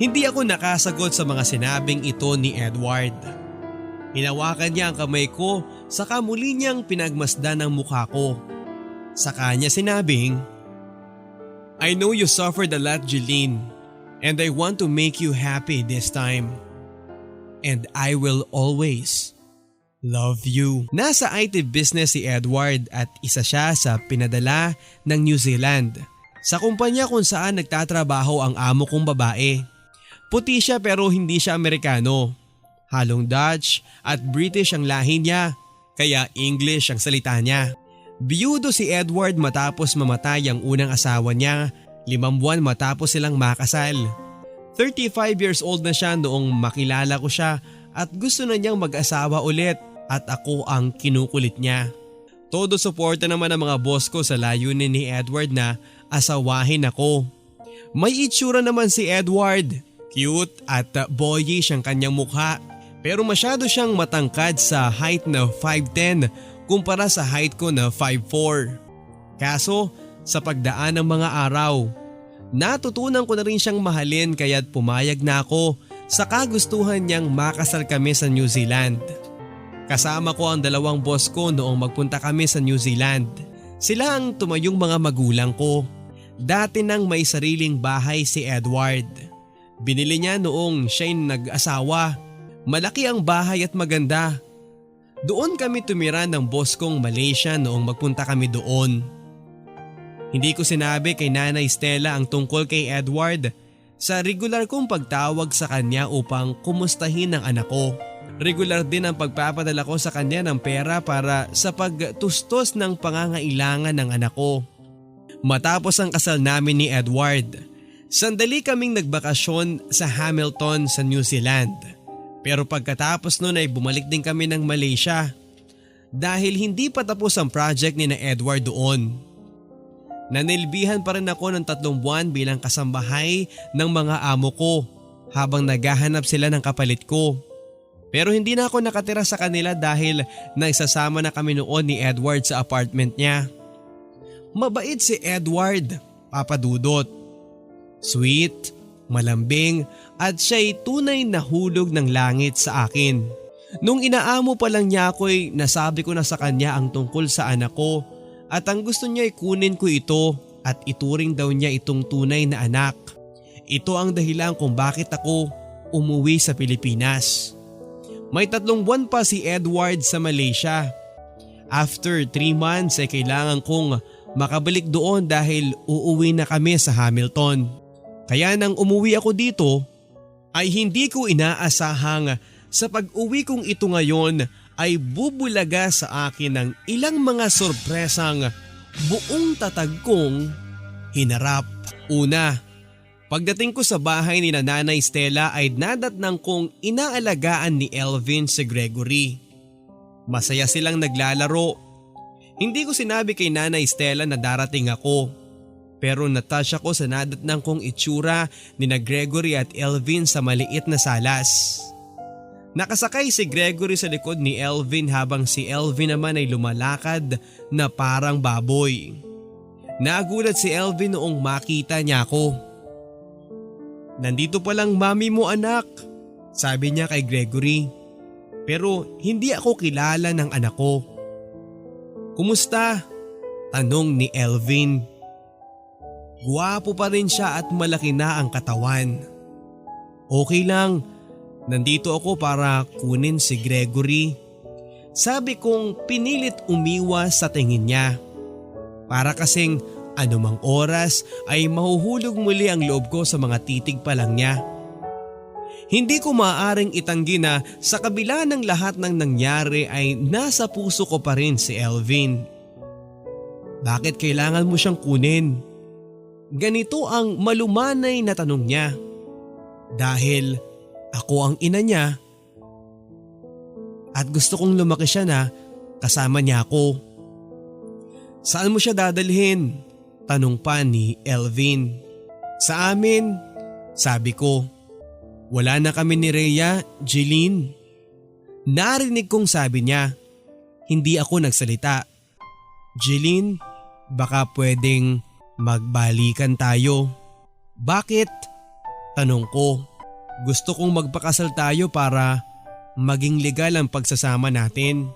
Hindi ako nakasagot sa mga sinabing ito ni Edward. Hinawakan niya ang kamay ko saka muli niyang pinagmasdan ang mukha ko. Saka niya sinabing, "I know you suffered a lot, Jeline, and I want to make you happy this time. And I will always love you." Nasa IT business si Edward at isa siya sa pinadala ng New Zealand. Sa kumpanya kung saan nagtatrabaho ang amo kong babae. Puti siya pero hindi siya Amerikano. Halong Dutch at British ang lahi niya, kaya English ang salita niya. Biyudo si Edward matapos mamatay ang unang asawa niya, 5 buwan matapos silang makasal. 35 years old na siya noong makilala ko siya at gusto na niyang mag-asawa ulit at ako ang kinukulit niya. Todo suporta naman ang mga boss ko sa layunin ni Edward na asawahin ako. May itsura naman si Edward, cute at boyish ang kanyang mukha. Pero masyado siyang matangkad sa height na 5'10", kumpara sa height ko na 5'4". Kaso sa pagdaan ng mga araw, natutunan ko na rin siyang mahalin kaya't pumayag na ako sa kagustuhan niyang makasal kami sa New Zealand. Kasama ko ang 2 boss ko noong magpunta kami sa New Zealand. Sila ang tumayong mga magulang ko. Dati nang may sariling bahay si Edward. Binili niya noong siya'y nag-asawa. Malaki ang bahay at maganda. Doon kami tumira ng boss kong Malaysia noong magpunta kami doon. Hindi ko sinabi kay Nanay Stella ang tungkol kay Edward sa regular kong pagtawag sa kanya upang kumustahin ang anak ko. Regular din ang pagpapadala ko sa kanya ng pera para sa pagtustos ng pangangailangan ng anak ko. Matapos ang kasal namin ni Edward, sandali kaming nagbakasyon sa Hamilton sa New Zealand. Pero pagkatapos nun ay bumalik din kami ng Malaysia dahil hindi pa tapos ang project ni na Edward doon. Nanilbihan pa rin ako ng 3 buwan bilang kasambahay ng mga amo ko habang naghahanap sila ng kapalit ko. Pero hindi na ako nakatira sa kanila dahil nagsasama na kami noon ni Edward sa apartment niya. Mabait si Edward, Papa Dudot. Sweet, malambing at siya'y tunay na hulog ng langit sa akin. Nung inaamo pa lang niya ako'y nasabi ko na sa kanya ang tungkol sa anak ko at ang gusto niya ay kunin ko ito at ituring daw niya itong tunay na anak. Ito ang dahilan kung bakit ako umuwi sa Pilipinas. May 3 buwan pa si Edward sa Malaysia. After 3 months ay kailangan kong makabalik doon dahil uuwi na kami sa Hamilton. Kaya nang umuwi ako dito ay hindi ko inaasahang sa pag-uwi kong ito ngayon ay bubulaga sa akin ng ilang mga sorpresang buong tatag kong hinarap. Una, pagdating ko sa bahay ni Nanay Stella ay nadatnang kong inaalagaan ni Elvin si Gregory. Masaya silang naglalaro. Hindi ko sinabi kay Nanay Stella na darating ako. Pero natasya ko sa nadatnang kong itsura ni na Gregory at Elvin sa maliit na salas. Nakasakay si Gregory sa likod ni Elvin habang si Elvin naman ay lumalakad na parang baboy. Nagulat si Elvin noong makita niya ako. "Nandito pa lang mami mo anak," sabi niya kay Gregory. Pero hindi ako kilala ng anak ko. "Kumusta?" tanong ni Elvin. Guwapo pa rin siya at malaki na ang katawan. "Okay lang, nandito ako para kunin si Gregory." Sabi kong pinilit umiwas sa tingin niya. Para kasing anumang oras ay mahuhulog muli ang loob ko sa mga titig pa lang niya. Hindi ko maaaring itanggi na sa kabila ng lahat ng nangyari ay nasa puso ko pa rin si Elvin. Bakit kailangan mo siyang kunin? Ganito ang malumanay na tanong niya. Dahil ako ang ina niya at gusto kong lumaki siya na kasama niya ako. "Saan mo siya dadalhin?" tanong pa ni Elvin. "Sa amin," sabi ko. "Wala na kami ni Rhea, Jeline." Narinig kong sabi niya. Hindi ako nagsalita. "Jeline, baka pwedeng magbalikan tayo." "Bakit?" tanong ko. "Gusto kong magpakasal tayo para maging legal ang pagsasama natin,"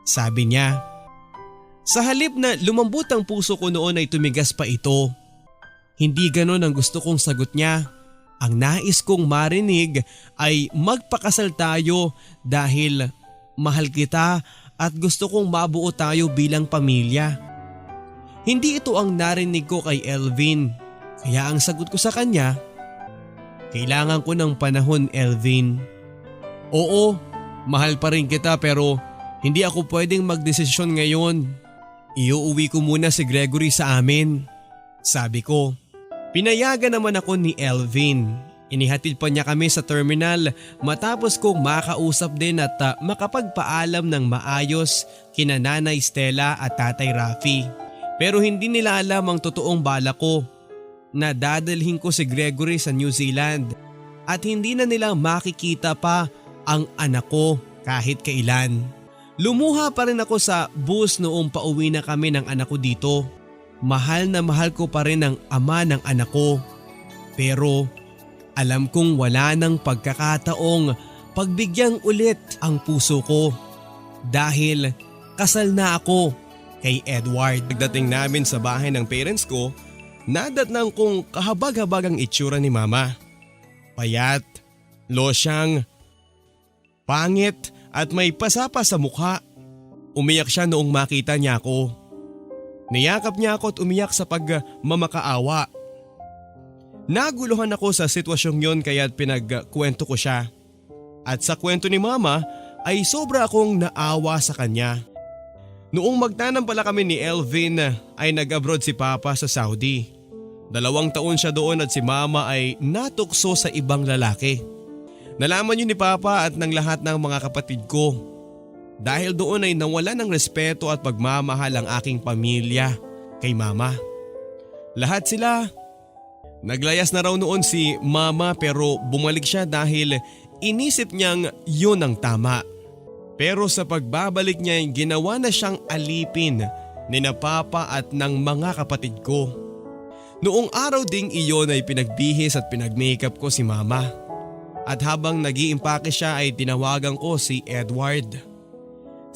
sabi niya. Sa halip na lumambot ang puso ko noon ay tumigas pa ito. Hindi ganon ang gusto kong sagot niya. Ang nais kong marinig ay magpakasal tayo dahil mahal kita at gusto kong mabuo tayo bilang pamilya. Hindi ito ang narinig ko kay Elvin, kaya ang sagot ko sa kanya, "Kailangan ko ng panahon, Elvin. Oo, mahal pa rin kita pero hindi ako pwedeng magdesisyon ngayon. Iuuwi ko muna si Gregory sa amin," sabi ko. Pinayagan naman ako ni Elvin. Inihatid pa niya kami sa terminal matapos kong makausap din at makapagpaalam ng maayos kina Nanay Stella at Tatay Rafi. Pero hindi nila alam ang totoong balak ko na dadalhin ko si Gregory sa New Zealand at hindi na nila makikita pa ang anak ko kahit kailan. Lumuha pa rin ako sa bus noong pauwi na kami ng anak ko dito. Mahal na mahal ko pa rin ang ama ng anak ko. Pero alam kong wala nang pagkakataong pagbigyan ulit ang puso ko. Dahil kasal na ako kay Edward. Pagdating namin sa bahay ng parents ko, nadatnang kong kahabag-habag ang itsura ni mama. Payat, losyang, pangit at may pasapa sa mukha. Umiyak siya noong makita niya ako. Niyakap niya ako at umiyak sa pagmamakaawa. Naguluhan ako sa sitwasyong yon kaya pinagkwento ko siya. At sa kwento ni mama ay sobra akong naawa sa kanya. Noong magtanam pala kami ni Elvin ay nag-abroad si Papa sa Saudi. 2 taon siya doon at si Mama ay natukso sa ibang lalaki. Nalaman yun ni Papa at ng lahat ng mga kapatid ko. Dahil doon ay nawala ng respeto at pagmamahal ang aking pamilya kay Mama. Lahat sila. Naglayas na raw noon si Mama pero bumalik siya dahil inisip niyang yun ang tama. Pero sa pagbabalik niya ay ginawa na siyang alipin ni na Papa at ng mga kapatid ko. Noong araw ding iyon ay pinagbihis at pinagmakeup ko si Mama. At habang nag-iimpake siya ay tinawagan ko si Edward.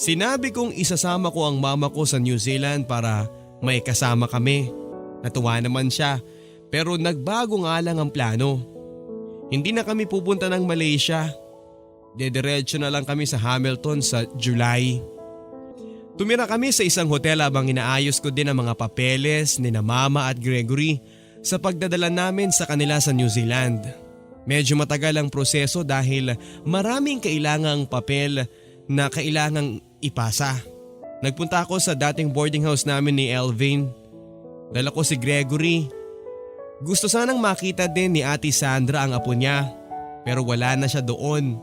Sinabi kong isasama ko ang mama ko sa New Zealand para may kasama kami. Natuwa naman siya pero nagbago nga lang ang plano. Hindi na kami pupunta ng Malaysia. Dediretso na lang kami sa Hamilton sa July. Tumira kami sa isang hotel habang inaayos ko din ang mga papeles ni na Mama at Gregory sa pagdadala namin sa kanila sa New Zealand. Medyo matagal ang proseso dahil maraming kailangang papel na kailangang ipasa. Nagpunta ako sa dating boarding house namin ni Elvin. Dala ko si Gregory. Gusto sanang makita din ni Ate Sandra ang apo niya pero wala na siya doon.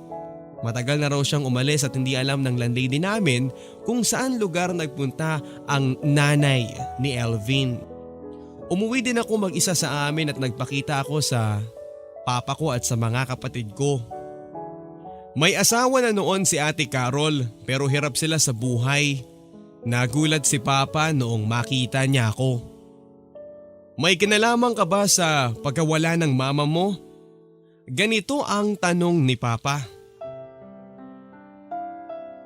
Matagal na raw siyang umalis at hindi alam ng landlady namin kung saan lugar nagpunta ang nanay ni Elvin. Umuwi din ako mag-isa sa amin at nagpakita ako sa papa ko at sa mga kapatid ko. May asawa na noon si Ate Carol pero hirap sila sa buhay. Nagulat si Papa noong makita niya ako. May kinalaman ka ba sa pagkawala ng mama mo? Ganito ang tanong ni Papa.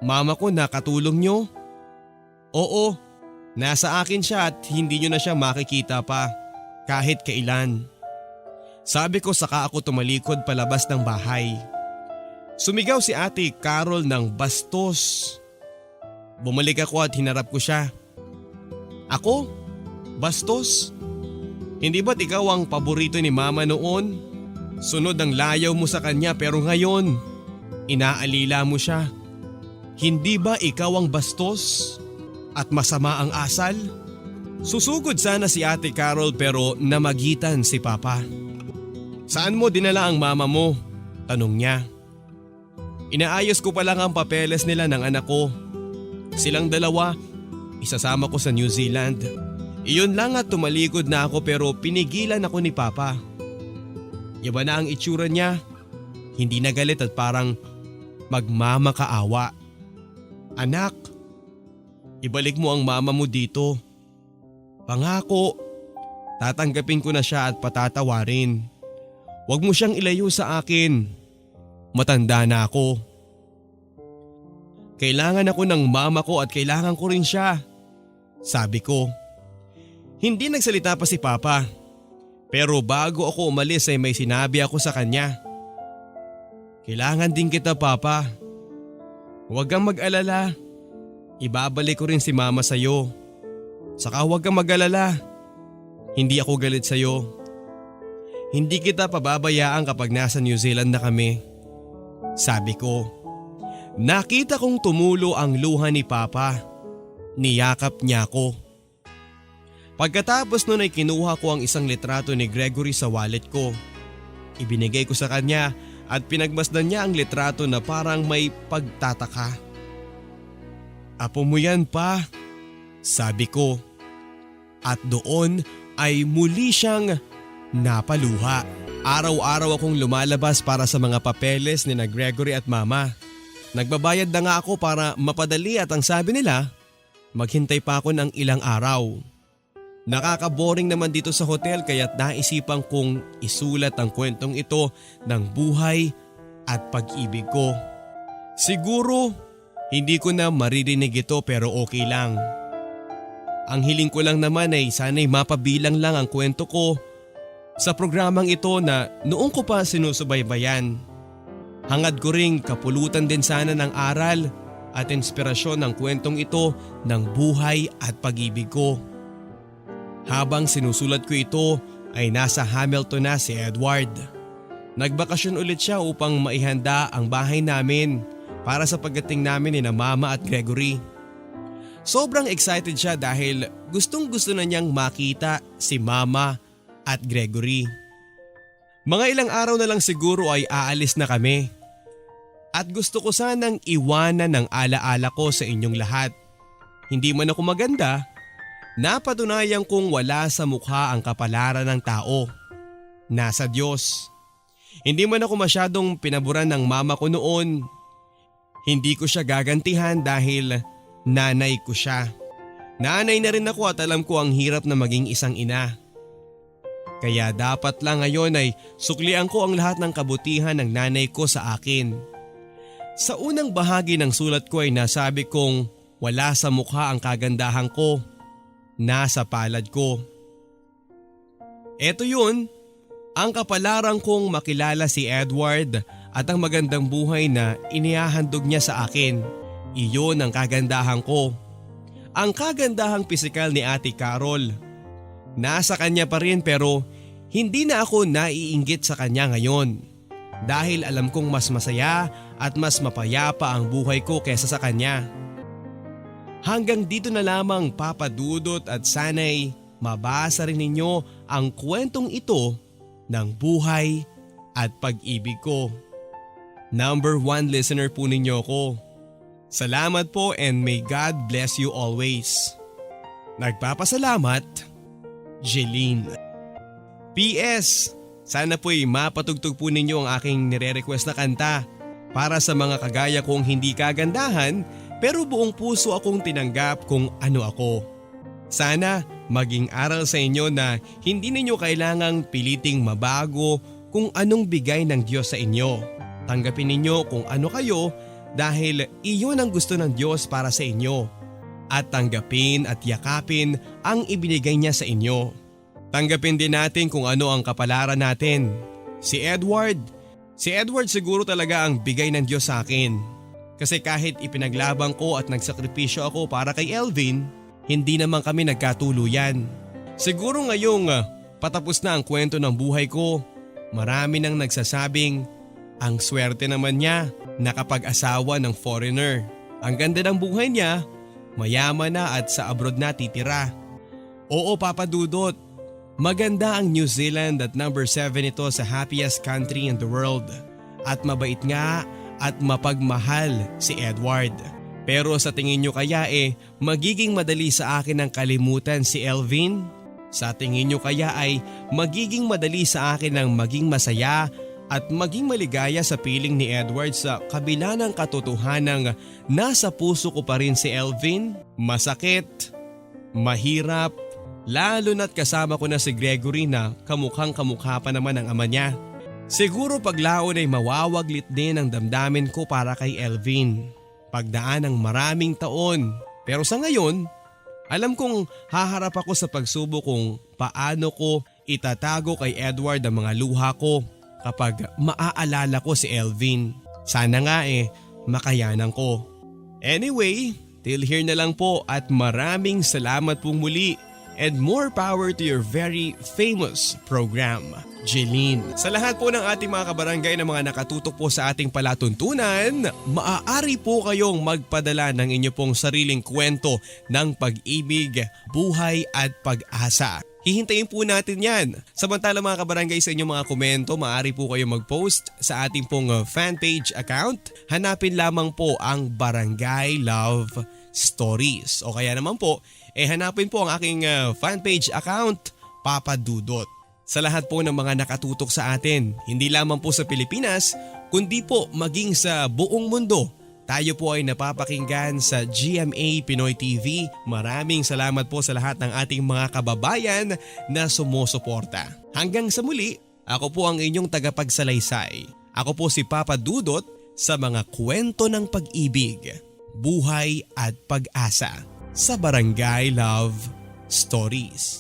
Mama ko nakatulong niyo? Oo, nasa akin siya at hindi niyo na siya makikita pa kahit kailan. Sabi ko saka ako tumalikod palabas ng bahay. Sumigaw si Ate Carol ng bastos. Bumalik ako at hinarap ko siya. Ako? Bastos? Hindi ba't ikaw ang paborito ni Mama noon? Sunod ang layaw mo sa kanya pero ngayon, inaalila mo siya. Hindi ba ikaw ang bastos at masama ang asal? Susugod sana si Ate Carol pero namagitan si Papa. Saan mo dinala ang mama mo? Tanong niya. Inaayos ko pa lang ang papeles nila ng anak ko. Silang dalawa, isasama ko sa New Zealand. Iyon lang at tumalikod na ako pero pinigilan ako ni Papa. Iba na ang itsura niya. Hindi na galit at parang magmamakaawa. Anak, ibalik mo ang mama mo dito. Pangako, tatanggapin ko na siya at patatawarin. Huwag mo siyang ilayo sa akin. Matanda na ako. Kailangan ako ng mama ko at kailangan ko rin siya. Sabi ko. Hindi nagsalita pa si Papa. Pero bago ako umalis ay may sinabi ako sa kanya. Kailangan din kita, Papa. Huwag kang mag-alala. Ibabalik ko rin si Mama sa'yo. Saka huwag kang mag-alala. Hindi ako galit sa'yo. Hindi kita pababayaan kapag nasa New Zealand na kami. Sabi ko. Nakita kong tumulo ang luha ni Papa. Niyakap niya ako. Pagkatapos nun ay kinuha ko ang isang litrato ni Gregory sa wallet ko. Ibinigay ko sa kanya at pinagmasdan niya ang litrato na parang may pagtataka. Apo mo yan, Pa, sabi ko. At doon ay muli siyang napaluha. Araw-araw akong lumalabas para sa mga papeles ni na Gregory at Mama. Nagbabayad na nga ako para mapadali at ang sabi nila, maghintay pa ako ng ilang araw. Nakaka-boring naman dito sa hotel kaya't naisipan kong isulat ang kwentong ito ng buhay at pag-ibig ko. Siguro hindi ko na maririnig ito pero okay lang. Ang hiling ko lang naman ay sana'y mapabilang lang ang kwento ko sa programang ito na noong ko pa sinusubaybayan. Hangad ko ring kapulutan din sana ng aral at inspirasyon ng kwentong ito ng buhay at pag-ibig ko. Habang sinusulat ko ito ay nasa Hamilton na si Edward. Nagbakasyon ulit siya upang maihanda ang bahay namin para sa pagdating namin ni na Mama at Gregory. Sobrang excited siya dahil gustong-gusto na niyang makita si Mama at Gregory. Mga ilang araw na lang siguro ay aalis na kami. At gusto ko sanang iwanan ng alaala ko sa inyong lahat. Hindi man ako maganda, napatunayan kong wala sa mukha ang kapalaran ng tao. Nasa Diyos. Hindi man ako masyadong pinaburan ng mama ko noon. Hindi ko siya gagantihan dahil nanay ko siya. Nanay na rin ako at alam ko ang hirap na maging isang ina. Kaya dapat lang ngayon ay suklian ko ang lahat ng kabutihan ng nanay ko sa akin. Sa unang bahagi ng sulat ko ay nasabi kong wala sa mukha ang kagandahan ko, nasa palad ko. Eto yun, ang kapalaran kong makilala si Edward at ang magandang buhay na inihahandog niya sa akin. Iyon ang kagandahan ko. Ang kagandahang pisikal ni Ate Carol. Nasa kanya pa rin pero hindi na ako naiinggit sa kanya ngayon. Dahil alam kong mas masaya at mas mapayapa ang buhay ko kesa sa kanya. Hanggang dito na lamang papadudot at sana'y mabasa rin ninyo ang kwentong ito ng buhay at pag-ibig ko. Number 1 listener po ninyo ko. Salamat po and may God bless you always. Nagpapasalamat, Jeline. P.S. Sana po'y mapatugtog po ninyo ang aking nire-request na kanta para sa mga kagaya kong hindi kagandahan pero buong puso akong tinanggap kung ano ako. Sana maging aral sa inyo na hindi ninyo kailangang piliting mabago kung anong bigay ng Diyos sa inyo. Tanggapin ninyo kung ano kayo dahil iyon ang gusto ng Diyos para sa inyo. At tanggapin at yakapin ang ibinigay niya sa inyo. Tanggapin din natin kung ano ang kapalaran natin. Si Edward siguro talaga ang bigay ng Diyos sa akin. Kasi kahit ipinaglabang ko at nagsakripisyo ako para kay Elvin, hindi naman kami nagkatuluyan. Siguro ngayong patapos na ang kwento ng buhay ko, marami nang nagsasabing ang swerte naman niya nakapag-asawa ng foreigner. Ang ganda ng buhay niya, mayaman na at sa abroad na titira. Oo Papa Dudot, maganda ang New Zealand at number 7 ito sa happiest country in the world. At mabait nga at mapagmahal si Edward. Pero sa tingin nyo kaya magiging madali sa akin ang kalimutan si Elvin? Sa tingin nyo kaya ay magiging madali sa akin ang maging masaya at maging maligaya sa piling ni Edward sa kabila ng katotohanang nasa puso ko pa rin si Elvin? Masakit, mahirap, lalo na't kasama ko na si Gregory na kamukhang kamukha pa naman ang ama niya. Siguro paglaon ay mawawaglit din ang damdamin ko para kay Elvin. Pagdaan ng maraming taon. Pero sa ngayon, alam kong haharap ako sa pagsubok kung paano ko itatago kay Edward ang mga luha ko kapag maaalala ko si Elvin. Sana nga makayanan ko. Anyway, till here na lang po at maraming salamat pong muli. And more power to your very famous program, Jeline. Sa lahat po ng ating mga kabarangay na mga nakatutok po sa ating palatuntunan, maaari po kayong magpadala ng inyo pong sariling kwento ng pag-ibig, buhay at pag-asa. Hihintayin po natin yan. Samantala mga kabarangay, sa inyong mga komento, maaari po kayo mag-post sa ating pong fanpage account. Hanapin lamang po ang Barangay Love Stories. O kaya naman po, hanapin po ang aking fanpage account, Papa Dudot. Sa lahat po ng mga nakatutok sa atin, hindi lamang po sa Pilipinas, kundi po maging sa buong mundo, Tayo po ay napapakinggan sa GMA Pinoy TV. Maraming salamat po sa lahat ng ating mga kababayan na sumusuporta. Hanggang sa muli, ako po ang inyong tagapagsalaysay. Ako po si Papa Dudot sa mga kwento ng pag-ibig, buhay at pag-asa sa Barangay Love Stories.